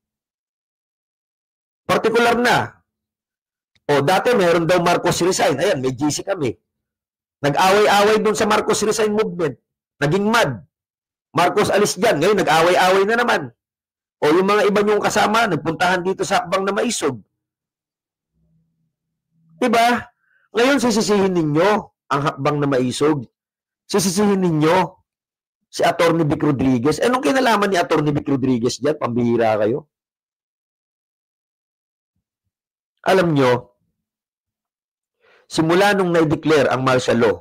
Particular na. O dati meron daw Marcos resign. Ayan, may GC kami. Nag-away-away dun sa Marcos resign movement. Naging mad. Marcos alis dyan. Ngayon, nag-away-away na naman. O yung mga iba niyong kasama, nagpuntahan dito sa hakbang na maisog. Diba? Ngayon, sisisihin ninyo ang hakbang na maisog. Sisisihin ninyo si Atty. Vic Rodriguez. Anong kinalaman ni Atty. Vic Rodriguez dyan? Pambihira kayo. Alam nyo, simula nung na-declare ang martial law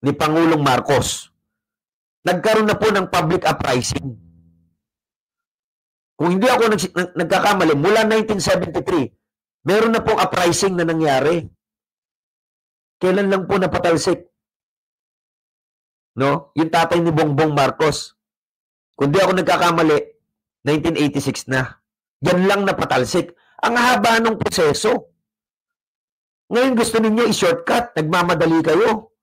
ni Pangulong Marcos, nagkaroon na po ng public uprising. Kung hindi ako nagkakamali, mula 1973, meron na pong uprising na nangyari. Kailan lang po napatalsik? No? Yung tatay ni Bongbong Marcos. Kung di ako nagkakamali, 1986 na. Yan lang napatalsik. Ang haba ng proseso. Ngayon gusto ninyo i-shortcut. Nagmamadali kayo.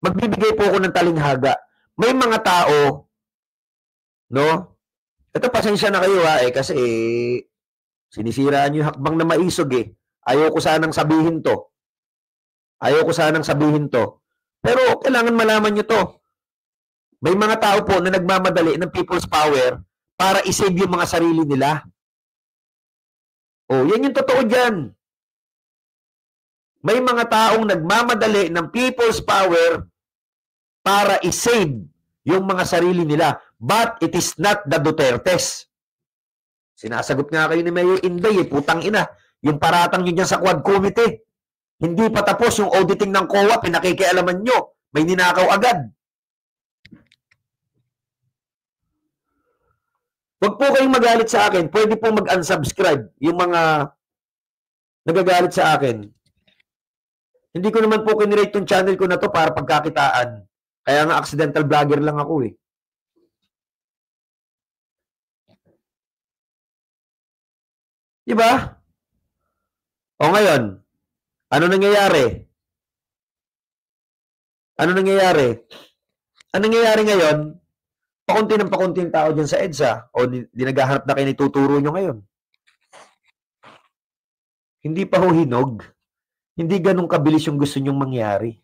Magbibigay po ako ng talinghaga. May mga tao, no? Ito, pasensya na kayo ha, kasi sinisiraan nyo yung hakbang na maisog eh. Ayaw ko sanang sabihin to. Pero kailangan malaman nyo to. May mga tao po na nagmamadali ng people's power para isave yung mga sarili nila. Oh, yan yung totoo dyan. May mga taong nagmamadali ng people's power para isave yung mga sarili nila. But it is not the Dutertes. Sinasagot nga kayo ni Mayor Inday, putang ina. Yung paratang nyo dyan sa Quad Committee. Hindi pa tapos yung auditing ng COA, pinakikialaman nyo. May ninakaw agad. Huwag po kayong magalit sa akin. Pwede po mag-unsubscribe yung mga nagagalit sa akin. Hindi ko naman po kinirate yung channel ko na to para pagkakitaan. Kaya nga accidental vlogger lang ako eh. Diba? O ngayon, ano nangyayari? Ano nangyayari ngayon? Pakunti ng pakunti yung tao dyan sa EDSA o dinagahanap na kayo na ituturo nyo ngayon. Hindi pa ho hinog. Hindi ganun kabilis yung gusto nyong mangyari.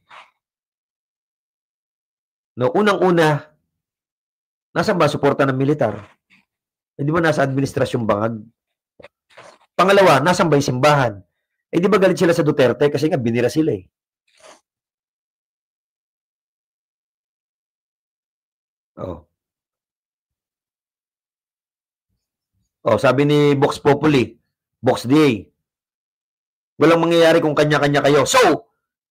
No, unang-una, nasaan ba suporta ng militar? Di ba nasa administrasyong bangag? Pangalawa, nasaan ba yung simbahan? Di ba galit sila sa Duterte kasi nga binira sila eh. Sabi ni Vox Populi, Vox DA, walang mangyayari kung kanya-kanya kayo. So,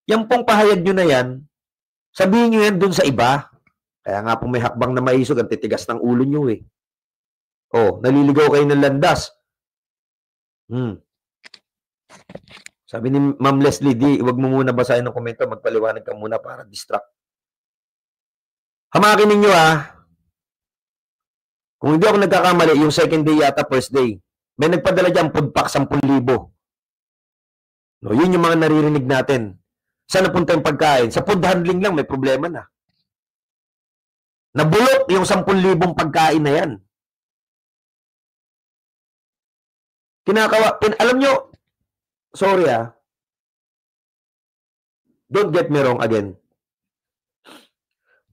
yung pong pahayag nyo na yan, sabihin nyo yan dun sa iba. Kaya nga pong may hakbang na maisog, ang titigas ng ulo nyo eh. Naliligaw kayo ng landas. Sabi ni Ma'am Leslie, wag mo muna basahin ng komento, magpaliwanag ka muna para distract. Hamakin ninyo Kung hindi ako nagkakamali, yung second day yata, first day, may nagpadala dyan, food pack, 10,000. No, yun yung mga naririnig natin. Saan napunta yung pagkain? Sa food handling lang, may problema na. Nabulok yung 10,000 pagkain na yan. Alam nyo, sorry don't get me wrong again.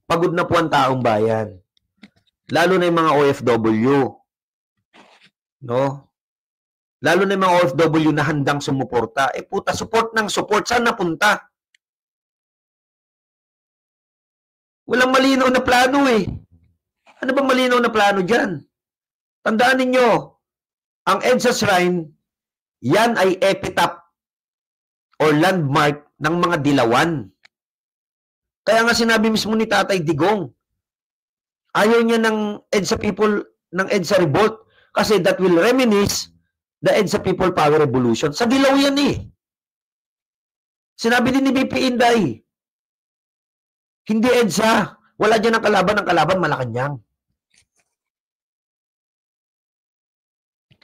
Pagod na po ang taong bayan. Lalo na yung mga OFW. No? Lalo na yung mga OFW na handang sumuporta. Puta, support ng support. Saan napunta? Walang malinaw na plano eh. Ano bang malinaw na plano dyan? Tandaan ninyo, ang EDSA Shrine, yan ay epitaph or landmark ng mga Dilawan. Kaya nga sinabi mismo ni Tatay Digong, ayaw niya ng EDSA people, ng EDSA revolt, kasi that will reminisce the EDSA People Power Revolution. Sa Dilaw yan eh. Sinabi din ni BP Inday, hindi EDSA. Wala dyan ang kalaban Malacanang.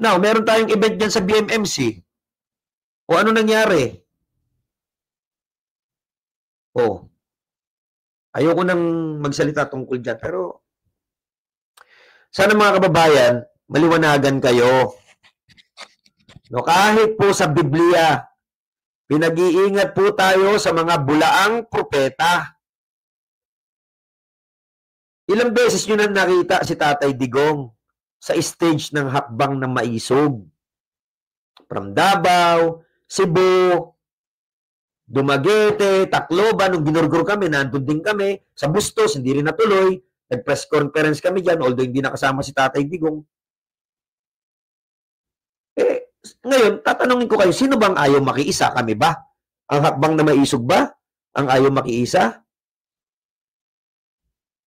Now, meron tayong event dyan sa BMMC. O ano nangyari? Ayoko nang magsalita tungkol dyan. Pero, sana mga kababayan, maliwanagan kayo. No, kahit po sa Biblia, pinag-iingat po tayo sa mga bulaang propeta. Ilang beses nyo na nakita si Tatay Digong sa stage ng hakbang ng maisog. From Davao, Cebu, Dumaguete, Tacloban, nung ginurgur kami, nandun din kami, sa Bustos, hindi rin natuloy, nag-press conference kami dyan, although hindi nakasama si Tatay Digong. Ngayon, tatanungin ko kayo, sino bang ayaw makiisa? Kami ba? Ang hakbang na maisog ba? Ang ayaw makiisa?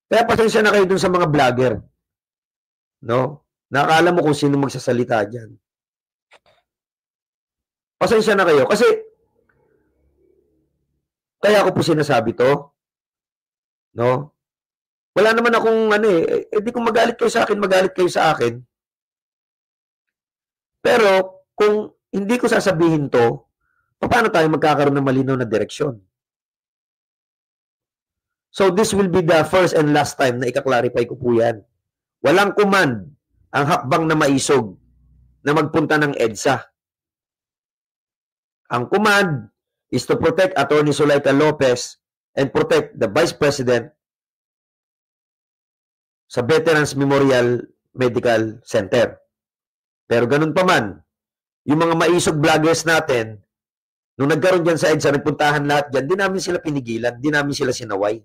Kaya pasensya na kayo dun sa mga vlogger. No? Nakakala mo kung sino magsasalita dyan. Pasensya na kayo. Kasi, kaya ako po sinasabi to. No? Wala naman akong di kung magalit kayo sa akin, magalit kayo sa akin. Pero, kung hindi ko sasabihin to, paano tayo magkakaroon ng malinaw na direksyon? So, this will be the first and last time na ikaklarify ko po yan. Walang command ang hakbang na maisog na magpunta ng EDSA. Ang command is to protect Attorney Zuleika Lopez and protect the Vice President sa Veterans Memorial Medical Center. Pero ganun pa man, yung mga maisog vloggers natin, nung nagkaroon dyan sa EDSA, nagpuntahan lahat dyan, di namin sila pinigilan, di namin sila sinaway.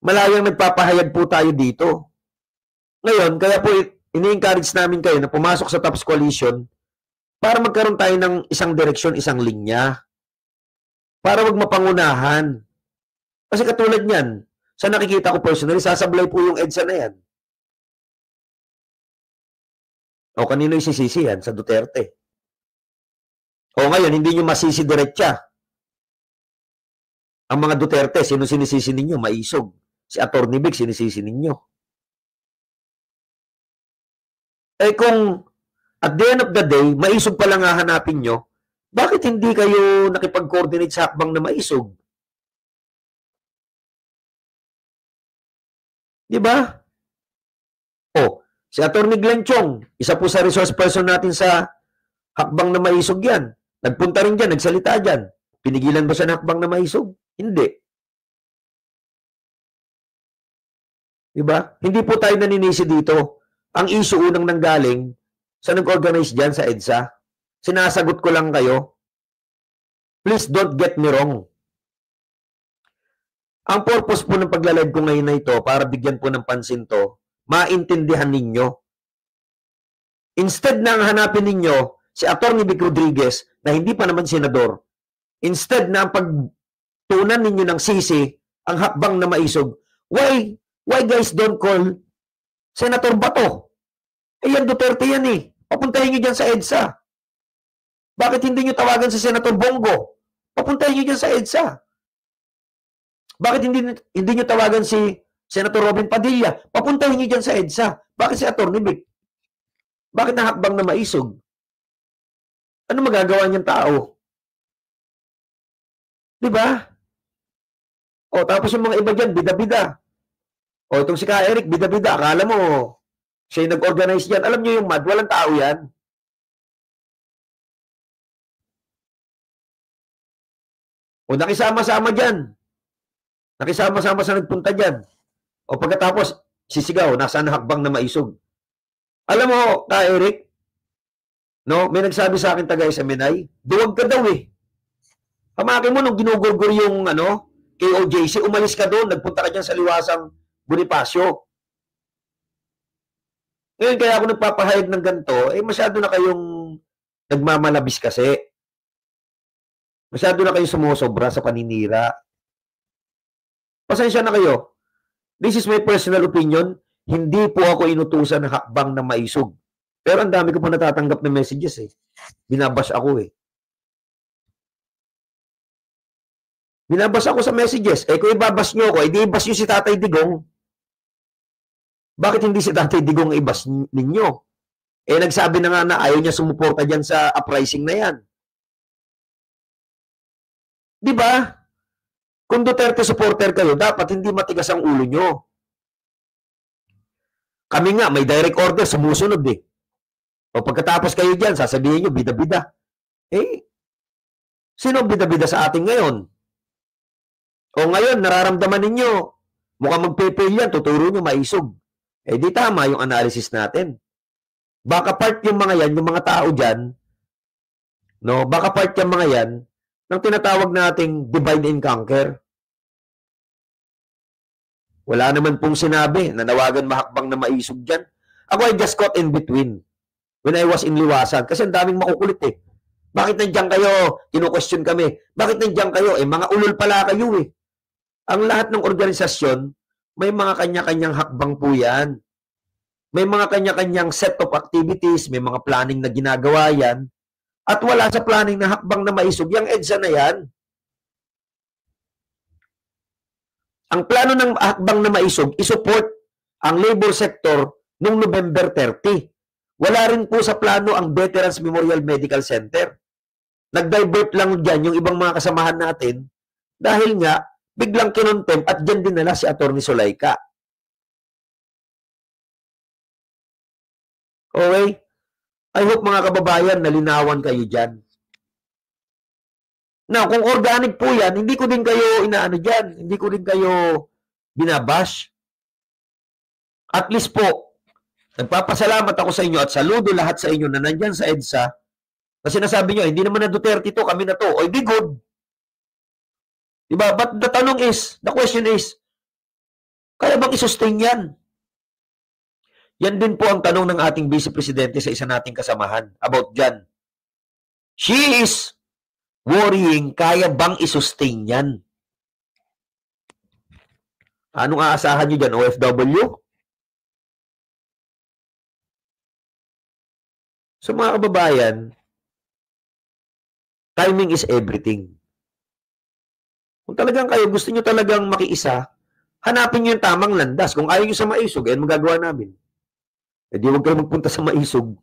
Malayang nagpapahayag po tayo dito. Ngayon, kaya po ini-encourage namin kayo na pumasok sa TOPS Coalition para magkaroon tayo ng isang direksyon, isang linya. Para wag mapangunahan. Kasi katulad niyan, sa nakikita ko personally, sasablay po yung EDSA na yan. O kanino isisisi yan? Sa Duterte. O ngayon, hindi nyo masisi diretsa. Ang mga Duterte, sino sinisisi ninyo? Maisog. Si Atty. Vic, sinisisi ninyo. Kung at the end of the day, maisog pa lang hahanapin nyo, bakit hindi kayo nakipag-coordinate sa hakbang na maisog? Diba? Si Atty. Glenn Chong, isa po sa resource person natin sa hakbang na maisog yan. Nagpunta rin dyan, nagsalita dyan. Pinigilan ba siya ng hakbang na maisog? Hindi. Diba? Hindi po tayo naninisi dito. Ang issue unang nanggaling sa nag-organize dyan sa EDSA. Sinasagot ko lang kayo. Please don't get me wrong. Ang purpose po ng pagla-live ko ngayon na ito, para bigyan po ng pansin to, maintindihan ninyo. Instead na hanapin ninyo si Atty. Vic Rodriguez na hindi pa naman senador, instead na ang pagtunan ninyo ng sisi ang hakbang na maisog, why guys don't call Senator Bato? Yan, Duterte yan eh. Papuntahin nyo dyan sa EDSA. Bakit hindi nyo tawagan si Senator Bongo? Papuntahin nyo dyan sa EDSA. Bakit hindi nyo tawagan si Senator Robin Padilla? Papuntahin nyo dyan sa EDSA. Bakit si Atty. Vic? Bakit nahakbang na maisog? Ano magagawa niyang tao? Diba? Tapos yung mga iba dyan, bida-bida. Itong si Ka Eric, bida-bida. Akala mo, siya yung nag-organize dyan. Alam niyo yung MAD, walang tao yan. Nakisama-sama dyan. Nakisama-sama sa nagpunta dyan. Pagkatapos, sisigaw, nasaan hakbang na maisog. Alam mo, Ka Eric, no, may nagsabi sa akin taga SMNI, duwag ka daw eh. Pamakin mo nung ginugurgur yung KOJC, umalis ka doon, nagpunta ka dyan sa liwasang Bonifacio. Ngayon, kaya ako nagpapahayag ng ganito, masyado na kayong nagmamalabis kasi. Masyado na kayong sumusobra sa paninira. Pasensya na kayo. This is my personal opinion. Hindi po ako inutusan ng hakbang na maisog. Pero ang dami ko po natatanggap na messages eh. Binabash ako eh. Binabash ako sa messages. Eh kung ibabash nyo ako, edi ibash nyo si Tatay Digong. Bakit hindi si Tatay Digong ibash ninyo? Eh nagsabi na nga na ayaw niya sumuporta dyan sa uprising na yan. Di ba? Kung Duterte supporter kayo, dapat hindi matigas ang ulo nyo. Kami nga, may direct order, sumusunod eh. O pagkatapos kayo dyan, sasabihin nyo, bida-bida. Eh, sino bida-bida sa atin ngayon? O ngayon, nararamdaman ninyo, mukhang magpe-fail yan, tuturo nyo, maisog. Eh, di tama yung analysis natin. Baka part yung mga yan, yung mga tao dyan, no, baka part yung mga yan, ng tinatawag nating divide and conquer. Wala naman pong sinabi na nawagan mahakbang na maisog dyan. Ako ay just caught in between when I was in Liwasan. Kasi ang daming makukulit eh. Bakit nandiyan kayo? Kino-question kami. Bakit nandiyan kayo? Eh, mga ulol pala kayo eh. Ang lahat ng organisasyon, may mga kanya-kanyang hakbang po yan. May mga kanya-kanyang set of activities, may mga planning na ginagawa yan. At wala sa planning na hakbang na maisog, yung EDSA na yan. Ang plano ng hakbang na maisog, isupport ang labor sector noong November 30. Wala rin po sa plano ang Veterans Memorial Medical Center. Nag-divert lang dyan yung ibang mga kasamahan natin dahil nga, biglang kinontem at dyan din nala si Atty. Solayca. Okay? I hope mga kababayan, nalinawan kayo dyan. Now, kung organic po yan, hindi ko din kayo inaano dyan. Hindi ko din kayo binabash. At least po, nagpapasalamat ako sa inyo at saludo lahat sa inyo na nandyan sa EDSA. Kasi nasabi nyo, hindi naman na Duterte to, kami na to. O, di good. Diba? But the question is, kaya bang isustain yan? Yan din po ang tanong ng ating Vice Presidente sa isa nating kasamahan about dyan. She is worrying, kaya bang isustain yan? Anong aasahan nyo dyan? OFW? So mga kababayan, timing is everything. Kung talagang kayo, gusto nyo talagang makiisa, hanapin nyo yung tamang landas. Kung ayaw nyo sa maisog, yan magagawa namin. Eh di huwag kayo magpunta sa maisog.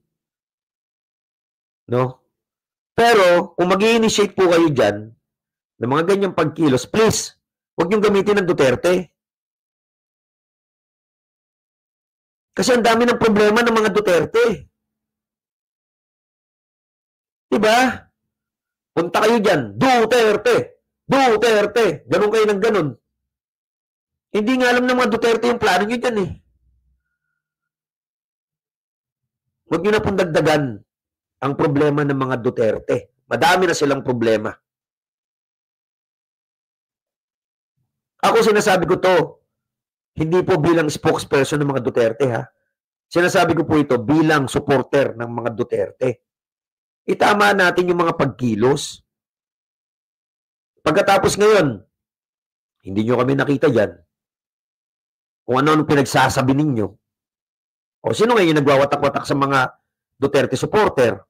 No? Pero, kung mag-i-initiate po kayo dyan, ng mga ganyang pagkilos, please, huwag nyo gamitin ng Duterte. Kasi ang dami ng problema ng mga Duterte. Diba? Punta kayo dyan, Duterte! Duterte! Ganun kayo ng ganun. Hindi nga alam ng mga Duterte yung plano nyo dyan eh. Huwag nyo na pong dagdagan ang problema ng mga Duterte. Madami na silang problema. Ako sinasabi ko to, hindi po bilang spokesperson ng mga Duterte ha. Sinasabi ko po ito bilang supporter ng mga Duterte. Itama natin yung mga pagkilos. Pagkatapos ngayon, hindi nyo kami nakita dyan. Kung ano-ano pinagsasabi ninyo. O sino ngayon nagwawatak-watak sa mga Duterte supporter?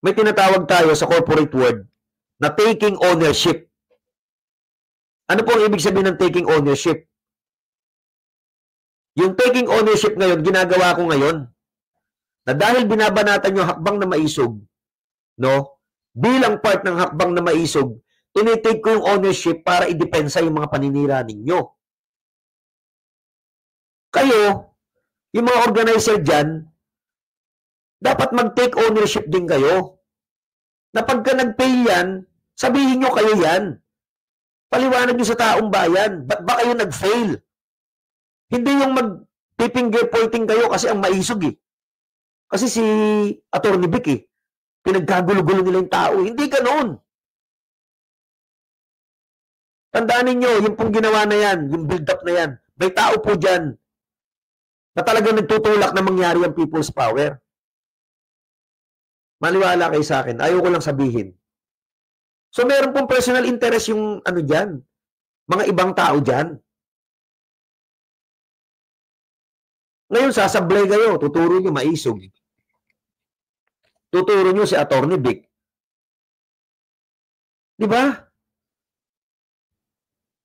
May tinatawag tayo sa corporate world na taking ownership. Ano po ang ibig sabihin ng taking ownership? Yung taking ownership ngayon, ginagawa ko ngayon, na dahil binabanatan yung hakbang na maisog, no? Bilang part ng hakbang na maisog, tinitake ko yung ownership para idepensa yung mga paninira ninyo. Kayo, yung mga organizer dyan, dapat mag-take ownership din kayo. Na pagka nag-fail yan, sabihin nyo kayo yan. Paliwanag nyo sa taong bayan, ba't ba kayo nag-fail? Hindi yung mag-finger pointing kayo kasi ang maisog eh. Kasi si Atty. Vic eh, pinagkagulo-gulo nila yung tao. Hindi ganoon. Tandaan ninyo, yung pong ginawa na yan, yung build-up na yan, may tao po dyan na talagang nagtutulak na mangyari ang people's power. Maniwala kayo sa akin. Ayaw ko lang sabihin. So, meron pong personal interest yung ano dyan. mga ibang tao dyan. Ngayon, sasablay kayo, tuturo nyo maisog. Tuturo nyo si Atty. Vic. Di ba?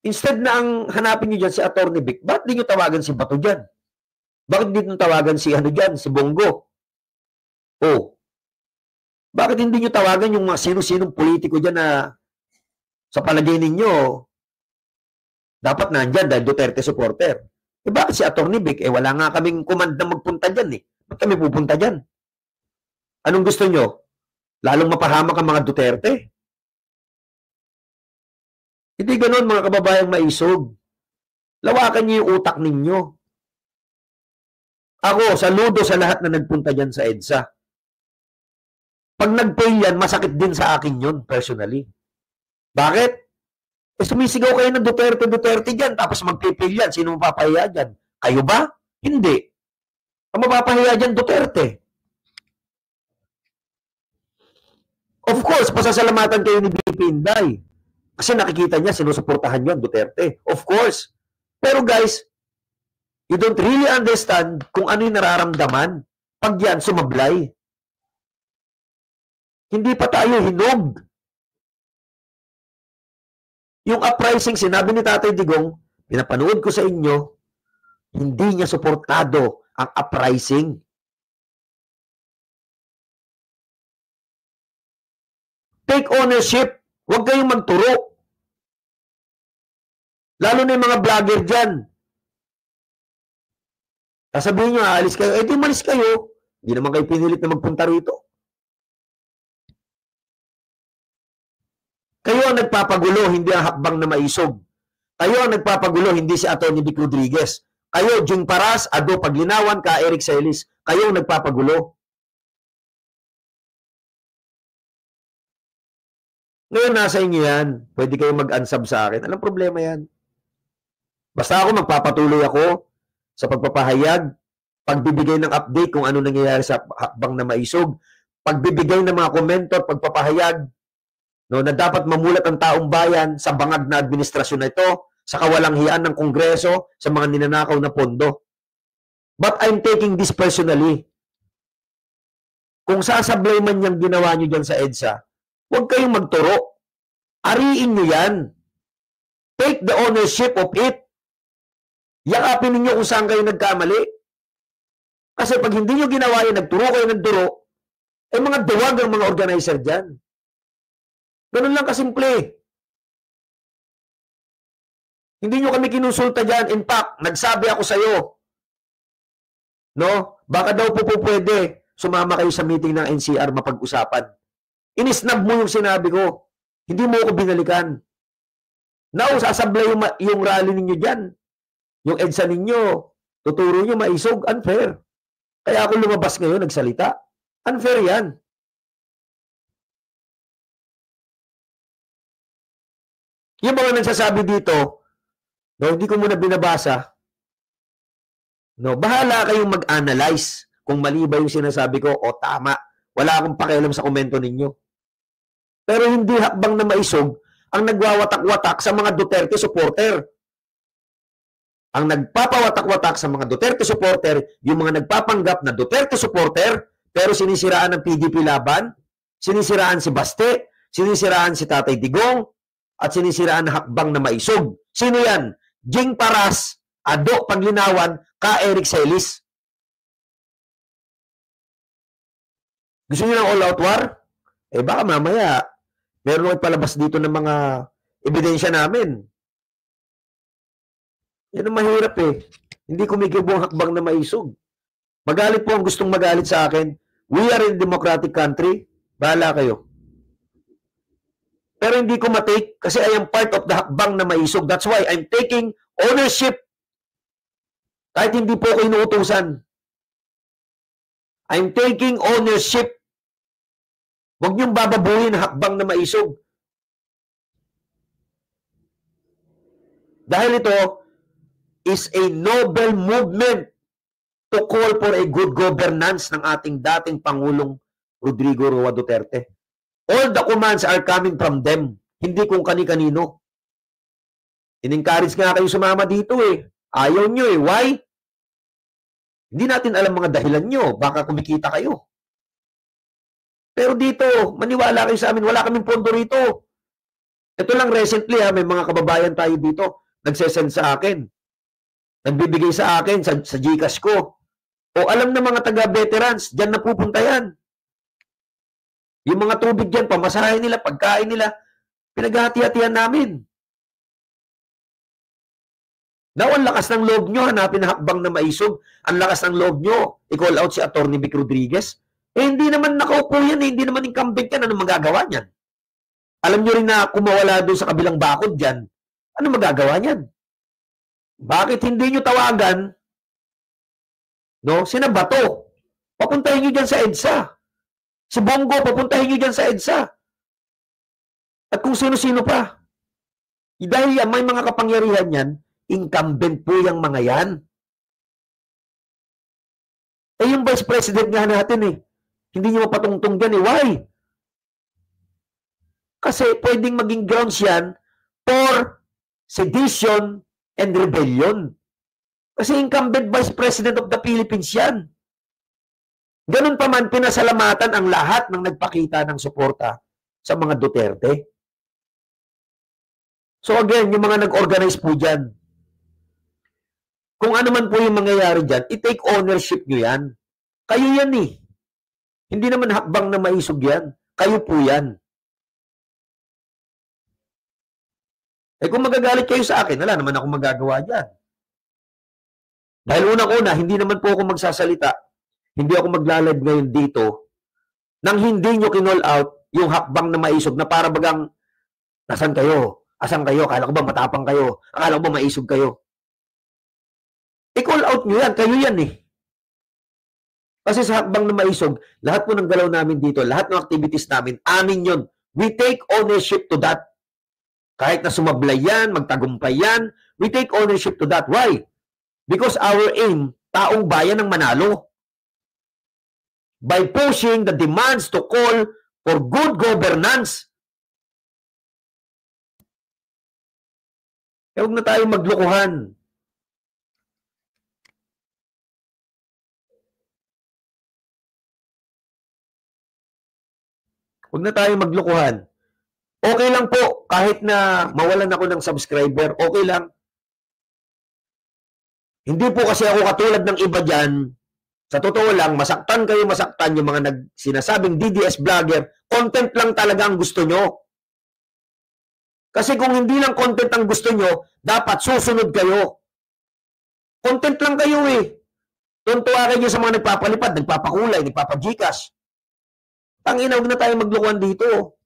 Instead na ang hanapin nyo dyan si Atty. Vic, bakit di nyo tawagan si Bato dyan? Bakit di nyo tawagan si ano dyan, si Bongo? Oh. Bakit hindi nyo tawagan yung mga sino-sinong politiko dyan na sa palagay ninyo dapat nandyan dahil Duterte supporter? Eh bakit si Atty. Vic? Eh wala nga kaming command na magpunta dyan eh. Ba't kami pupunta dyan? Anong gusto nyo? Lalong mapahamak ang mga Duterte? Hindi ganoon mga kababayang maisog. Lawakan nyo yung utak ninyo. Ako, saludo sa lahat na nagpunta dyan sa EDSA. Pag nag-fail yan, masakit din sa akin yun, personally. Bakit? Eh, sumisigaw kayo ng Duterte dyan, tapos mag-fail yan. Sino mapapahiya dyan? Kayo ba? Hindi. Ang mapapahiya dyan, Duterte. Of course, pasasalamatan kayo ni BP Inday. Kasi nakikita niya, sinusuportahan niyo ang Duterte. Of course. Pero guys, you don't really understand kung ano yung nararamdaman pag yan sumablay. Hindi pa tayo hinog. Yung uprising, sinabi ni Tatay Digong, pinapanood ko sa inyo, hindi niya suportado ang uprising. Take ownership. Huwag kayong magturo. Lalo na yung mga vlogger dyan. Sasabihin nyo, aalis kayo. Eh, di umalis kayo. Hindi naman kayo pinilit na magpunta rito. Kayo ang nagpapagulo, hindi ang hakbang na maisog. Kayo ang nagpapagulo, hindi si Atty. Vic Rodriguez. Kayo, Jing Paras, Ado Paglinawan, ka Eric Celis. Kayo ang nagpapagulo. Ngayon, nasa inyo yan. Pwede kayo mag-unsub sa akin. Anong problema yan? Basta ako, magpapatuloy ako sa pagpapahayag, pagbibigay ng update kung ano nangyayari sa hakbang na maisog, pagbibigay ng mga komento at pagpapahayag na dapat mamulat ang taong bayan sa bangag na administrasyon na ito, sa kawalanghiyaan ng Kongreso, sa mga ninanakaw na pondo. But I'm taking this personally. Kung sasablay man yung ginawa nyo dyan sa EDSA, huwag kayong magturo. Ariin nyo yan. Take the ownership of it. Yakapin ninyo kung saan kayo nagkamali. Kasi pag hindi nyo ginawa yan, nagturo kayo ng duro, eh mga duwag ang mga organizer dyan. Ganun lang kasimple. Hindi nyo kami kinonsulta dyan. In fact, nagsabi ako sa'yo, no? Baka daw po pwede sumama kayo sa meeting ng NCR mapag-usapan. Inisnab mo yung sinabi ko. Hindi mo ako binalikan. Now, sasablay yung rally ninyo dyan. Yung EDSA ninyo, tuturo nyo maisog, unfair. Kaya ako lumabas ngayon, nagsalita. Unfair yan. Yung mga nagsasabi dito, no, hindi ko muna binabasa, no, bahala kayong mag-analyze kung mali ba yung sinasabi ko o tama. Wala akong pakialam sa komento ninyo. Pero hindi hakbang na maisog ang nagwawatak-watak sa mga Duterte supporter. Ang nagpapawatak-watak sa mga Duterte supporter, yung mga nagpapanggap na Duterte supporter, pero sinisiraan ng PDP laban, sinisiraan si Baste, sinisiraan si Tatay Digong, at sinisiraan ng hakbang na maisog. Sino yan? Jing Paras, Ado Paglinawan, ka Eric Celis. Gusto nyo ng all-out war? Eh baka mamaya, meron palabas dito ng mga ebidensya namin. Yan ang mahirap eh. Hindi kumikibo ang hakbang na maisog. Magalit po ang gustong magalit sa akin. We are in a democratic country. Bahala kayo. Pero hindi ko matake kasi I am part of the hakbang na maisog. That's why I'm taking ownership. Kahit hindi po ako inuutusan. I'm taking ownership. Huwag niyong bababuhin ang hakbang na maisog. Dahil ito is a noble movement to call for a good governance ng ating dating Pangulong Rodrigo Roa Duterte. All the commands are coming from them, hindi kung kani-kanino. In-encourage nga kayo sumama dito eh. Ayaw nyo eh. Why? Hindi natin alam mga dahilan nyo. Baka kumikita kayo. Pero dito, maniwala kayo sa amin. Wala kaming pondo rito. Ito lang recently may mga kababayan tayo dito. Nagsesend sa akin. Nagbibigay sa akin sa GCash ko. O alam na mga taga-veterans, dyan na pupunta yan. Yung mga tubig dyan, pamasahe nila, pagkain nila, pinaghati-hatihan namin. Now, ang lakas ng loob nyo, hanapin na hakbang na maisog. Ang lakas ng loob nyo, i-call out si Atty. Vic Rodriguez. Hindi naman nakaupo yan, hindi naman incumbent yan. Ano magagawa niyan? Alam nyo rin na kumawala doon sa kabilang bakod dyan. Ano magagawa niyan? Bakit hindi nyo tawagan? No? Sina Bato. Papuntahin nyo dyan sa EDSA. Si Bongo, papuntahin nyo dyan sa EDSA. At kung sino-sino pa. Dahil yan, may mga kapangyarihan yan, incumbent po yung mga yan. Yung Vice President nga natin hindi nyo mapatungtong dyan Why? Kasi pwedeng maging grounds yan for sedition and rebellion. Kasi incumbent Vice President of the Philippines yan. Ganun pa man, pinasalamatan ang lahat ng nagpakita ng suporta sa mga Duterte. So again, yung mga nag-organize po dyan, kung ano man po yung mangyayari dyan, i-take ownership nyo yan. Kayo yan Hindi naman hakbang na maisog yan. Kayo po yan. Kung magagalit kayo sa akin, wala naman ako magagawa dyan. Dahil unang-una, hindi naman po ako magsasalita. Hindi ako magla-live ngayon dito nang hindi nyo kinall out yung hakbang na maisog na para bagang nasan kayo? Asan kayo? Akala ko ba matapang kayo? Akala ko ba maisog kayo? I-call out nyo yan. Kayo yan Kasi sa hakbang na maisog, lahat po ng galaw namin dito, lahat ng activities namin, amin yun. We take ownership to that. Kahit na sumablay yan, magtagumpay yan, we take ownership to that. Why? Because our aim, taong bayan ang manalo. By pushing the demands to call for good governance. Huwag na tayong maglokohan. Huwag na tayong maglokohan. Okay lang po, kahit na mawalan ako ng subscriber, okay lang. Hindi po kasi ako katulad ng iba dyan. Sa totoo lang, masaktan kayo, masaktan yung mga sinasabing DDS vlogger, content lang talaga ang gusto nyo. Kasi kung hindi lang content ang gusto nyo, dapat susunod kayo. Content lang kayo Tuntua kayo sa mga nagpapalipad, nagpapakulay, nagpapagikas. Tangina, huwag na tayo maglukuhan dito.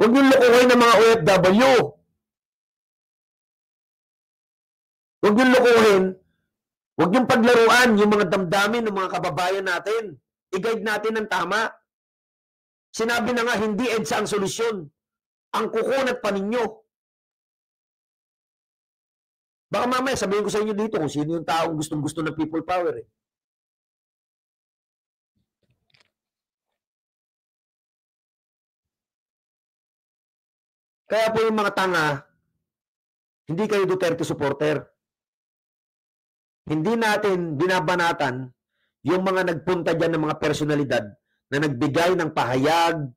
Huwag yung lukuhin ng mga OFW. Huwag yung lukuhin. Huwag yung paglaruan yung mga damdamin ng mga kababayan natin. I-guide natin ng tama. Sinabi na nga, hindi EDSA ang solusyon. Ang kukunat pa ninyo. Baka mamaya sabihin ko sa inyo dito kung sino yung taong gustong-gusto ng people power Kaya po yung mga tanga, hindi kayo Duterte supporter. Hindi natin binabanatan yung mga nagpunta dyan ng mga personalidad na nagbigay ng pahayag,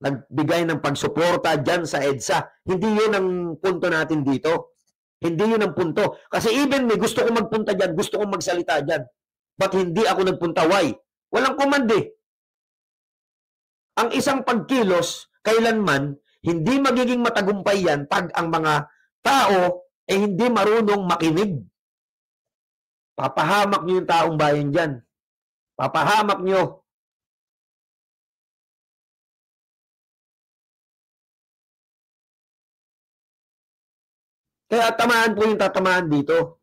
nagbigay ng pagsuporta dyan sa EDSA. Hindi yun ang punto natin dito. Hindi yun ang punto. Kasi even may gusto kong magpunta dyan, gusto kong magsalita dyan. But hindi ako nagpunta. Why? Walang komande. Ang isang pagkilos, kailanman, hindi magiging matagumpay yan pag ang mga tao hindi marunong makinig. Papahamak nyo yung taong bayan dyan. Papahamak nyo. Kaya tamaan po yung tatamaan dito.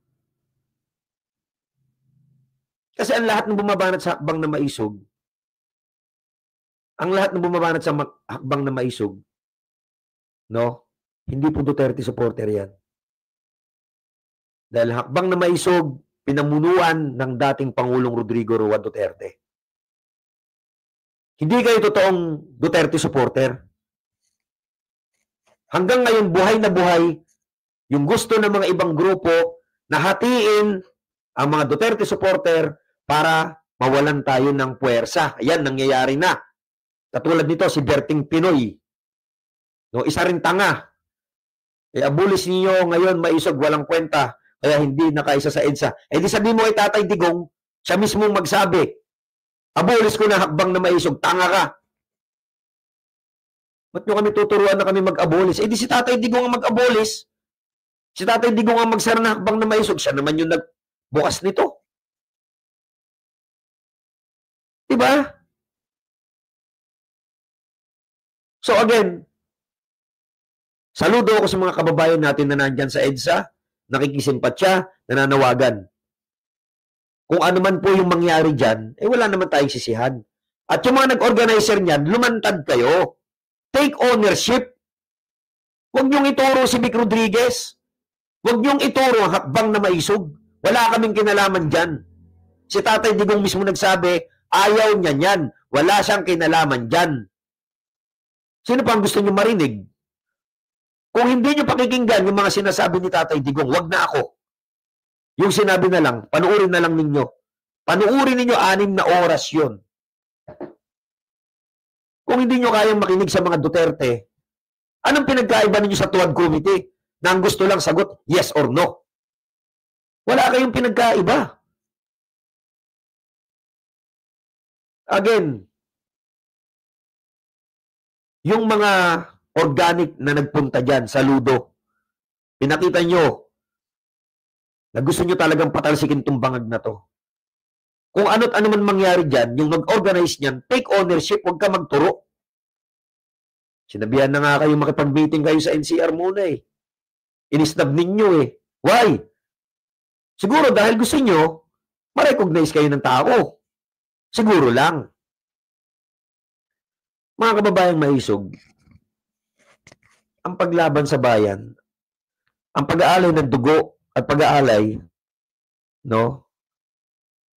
Kasi ang lahat ng bumabanat sa hakbang na maisog, hindi po Duterte supporter yan. Dahil hakbang na maisog, pinamunuan ng dating Pangulong Rodrigo Roa Duterte. Hindi kayo totoong Duterte supporter. Hanggang ngayon, buhay na buhay yung gusto ng mga ibang grupo na hatiin ang mga Duterte supporter para mawalan tayo ng puwersa. Ayan, nangyayari na. Katulad nito, si Berting Pinoy. No, isa rin tanga. Abulis niyo ngayon, maisog, walang kwenta, kaya hindi nakaisa sa EDSA. Di sabihin mo kay Tatay Digong, siya mismong magsabi, abulis ko na hakbang na maisog, tanga ka. Ba't nyo kami tuturuan na kami mag-abolis? Di si Tatay Digong ang mag-abolis. Si Tatay Digong ang magsara na hakbang na maisog. Siya naman yung nagbukas nito. Diba? So again, saludo ako sa mga kababayan natin na nandyan sa EDSA, nakikisimpatya, nananawagan. Kung ano man po yung mangyari dyan, wala naman tayong sisihan. At yung mga nag-organizer niyan, lumantad kayo. Take ownership. Huwag niyong ituro si Vic Rodriguez. Huwag niyong ituro ang hakbang na maisog. Wala kaming kinalaman dyan. Si Tatay Digong mismo nagsabi, ayaw niya niyan. Wala siyang kinalaman dyan. Sino pa ang gusto niyo marinig? Kung hindi niyo pakikinggan yung mga sinasabi ni Tatay Digong, wag na ako. Yung sinabi na lang, panuurin na lang ninyo. Panuurin ninyo 6 na oras yun. Kung hindi nyo kayang makinig sa mga Duterte, anong pinagkaiba ninyo sa Tuwad Committee na ang gusto lang sagot, yes or no? Wala kayong pinagkaiba. Again, yung mga organic na nagpunta dyan sa Ludo, pinakita nyo na gusto nyo talagang patalsikin itong bangag na to. Kung ano't ano man mangyari dyan, yung mag-organize niyan, take ownership, huwag ka magturo. Sinabihan na nga kayo makipag-meeting kayo sa NCR muna eh. Inisnab ninyo eh. Why? Siguro dahil gusto nyo, ma-recognize kayo ng tao. Siguro lang. Mga kababayang maisog, ang paglaban sa bayan, ang pag-aalay ng dugo at pag-aalay, no,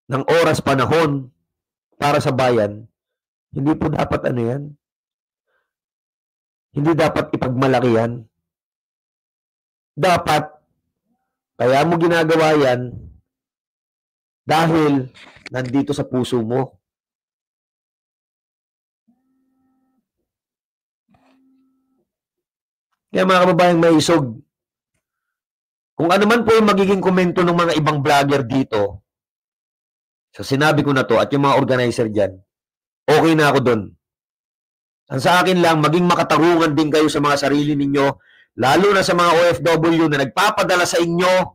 ng oras, panahon para sa bayan, hindi po dapat ano yan. Hindi dapat ipagmalaki yan. Dapat, kaya mo ginagawa yan dahil nandito sa puso mo. Kaya mga kababayang maisog, kung ano man po yung magiging komento ng mga ibang vlogger dito, so sinabi ko na to at yung mga organizer dyan, okay na ako doon. Ang sa akin lang, maging makatarungan din kayo sa mga sarili ninyo, lalo na sa mga OFW na nagpapadala sa inyo.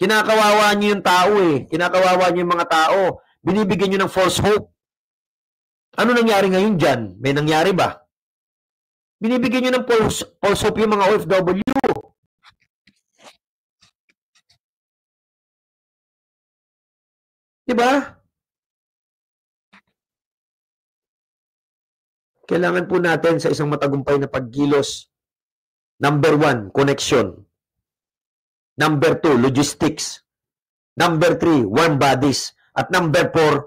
Kinakawawa nyo yung tao eh. Kinakawawa nyo yung mga tao. Binibigyan nyo ng false hope. Ano nangyari ngayon dyan? May nangyari ba? Binibigyan nyo ng false hope yung mga OFW. Diba? Kailangan po natin sa isang matagumpay na pagkilos, number 1, connection. Number 2, logistics. Number 3, warm bodies. At number 4,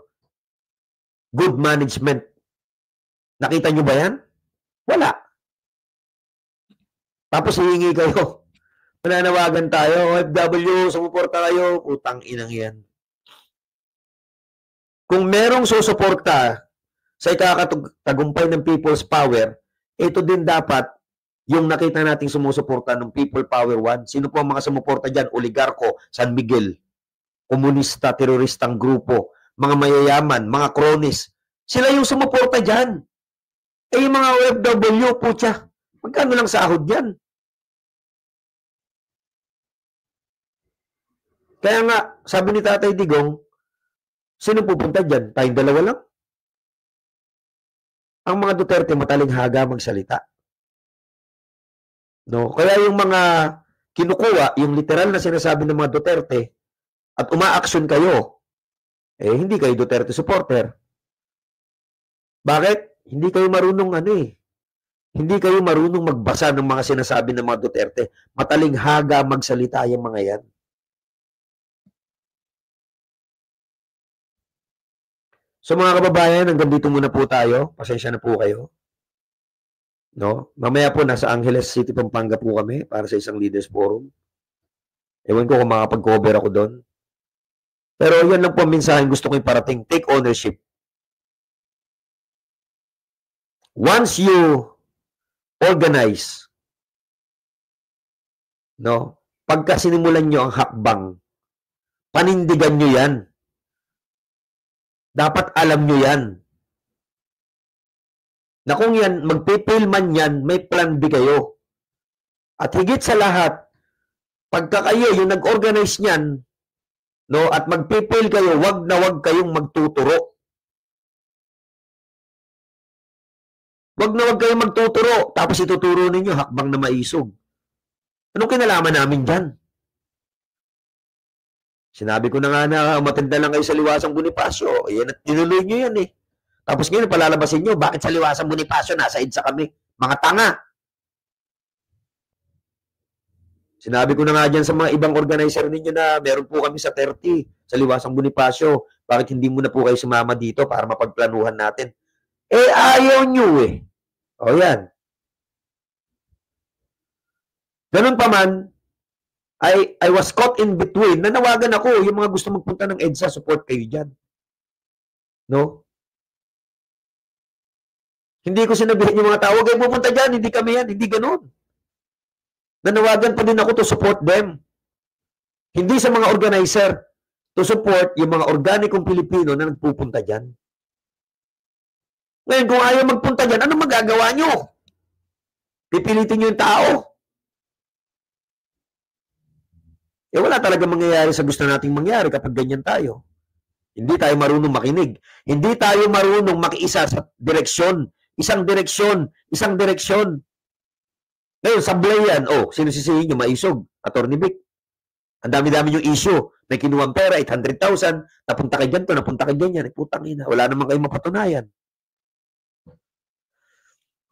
good management. Nakita nyo ba yan? Wala. Tapos hihingi kayo. Mananawagan tayo, OFW, sumuporta kayo. Utang inang yan. Kung merong susuporta sa ikakatagumpay ng People's Power, ito din dapat yung nakita nating sumusuporta ng People Power 1. Sino po ang mga sumuporta dyan? Oligarko, San Miguel, komunista, teroristang grupo, mga mayayaman, mga kronis. Sila yung sumuporta dyan. Yung mga OFW, putya, magkano lang sahod yan? Kaya nga, sabi ni Tatay Digong, sino pupunta dyan? Tayong dalawa lang? Ang mga Duterte matalinghaga magsalita. No? Kaya yung mga kinukuha, yung literal na sinasabi ng mga Duterte, at umaaksyon kayo, hindi kayo Duterte supporter. Bakit? Hindi kayo marunong Hindi kayo marunong magbasa ng mga sinasabi ng mga Duterte. Matalinghaga magsalita yung mga yan. So mga kababayan, hanggang dito muna po tayo. Pasensya na po kayo. No? Mamaya po, nasa Angeles City, Pampanga po kami para sa isang leaders forum. Ewan ko kung makapag-cover ako doon. Pero yan lang po ang mensahe gusto ko iparating. Take ownership. Once you organize, no? Pagka sinimulan nyo ang hakbang, panindigan nyo yan. Dapat alam nyo yan. Na kung yan, magpipil man yan, may plan B kayo. At higit sa lahat, pagka kayo yung nag-organize niyan, no, at magpipil kayo, wag na wag kayong magtuturo. Wag na wag kayong magtuturo, tapos ituturo ninyo hakbang na maisog. Anong kinalaman namin dyan? Sinabi ko na nga na matanda lang kayo sa Liwasang Bonifacio. Yan at tinuloy nyo yan eh. Tapos ngayon palalabasin nyo, bakit sa Liwasang Bonifacio nasa EDSA kami? Mga tanga. Sinabi ko na nga dyan sa mga ibang organizer ninyo na meron po kami sa 30 sa Liwasang Bonifacio. Bakit hindi mo na po kayo sumama dito para mapagplanuhan natin? Eh, ayaw nyo eh. O yan. Ganun pa man, I was caught in between. Nanawagan ako, yung mga gusto magpunta ng EDSA, support kayo dyan. No? Hindi ko sinabihin yung mga tao, huwag kayo pupunta dyan, hindi kami yan, hindi ganun. Nanawagan pa din ako to support them. Hindi sa mga organizer, to support yung mga organikong Pilipino na nagpupunta dyan. Ngayon, kung ayaw magpunta dyan, anong magagawa nyo? Pipilitin nyo yung tao. Eh, wala talaga mangyayari sa gusto nating mangyari kapag ganyan tayo. Hindi tayo marunong makinig. Hindi tayo marunong makiisa sa direksyon. Isang direksyon. Isang direksyon. Ngayon, sablay yan. Oh, sino sisihin nyo? Maisog. Attorney Vic. Ang dami-dami yung issue. May kinuwang pera, 800,000. Napunta kay ganito, napunta kay ganyan. Putang ina. Wala naman kayong mapatunayan.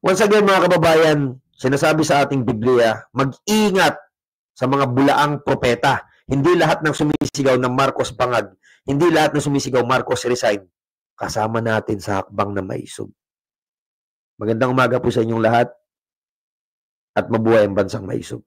Once again, mga kababayan, sinasabi sa ating Biblia, mag-ingat sa mga bulaang propeta. Hindi lahat ng sumisigaw ng Marcos bangag. Hindi lahat ng sumisigaw Marcos resign. Kasama natin sa hakbang na maisog. Magandang umaga po sa inyong lahat at mabuhay ang bansang maisog.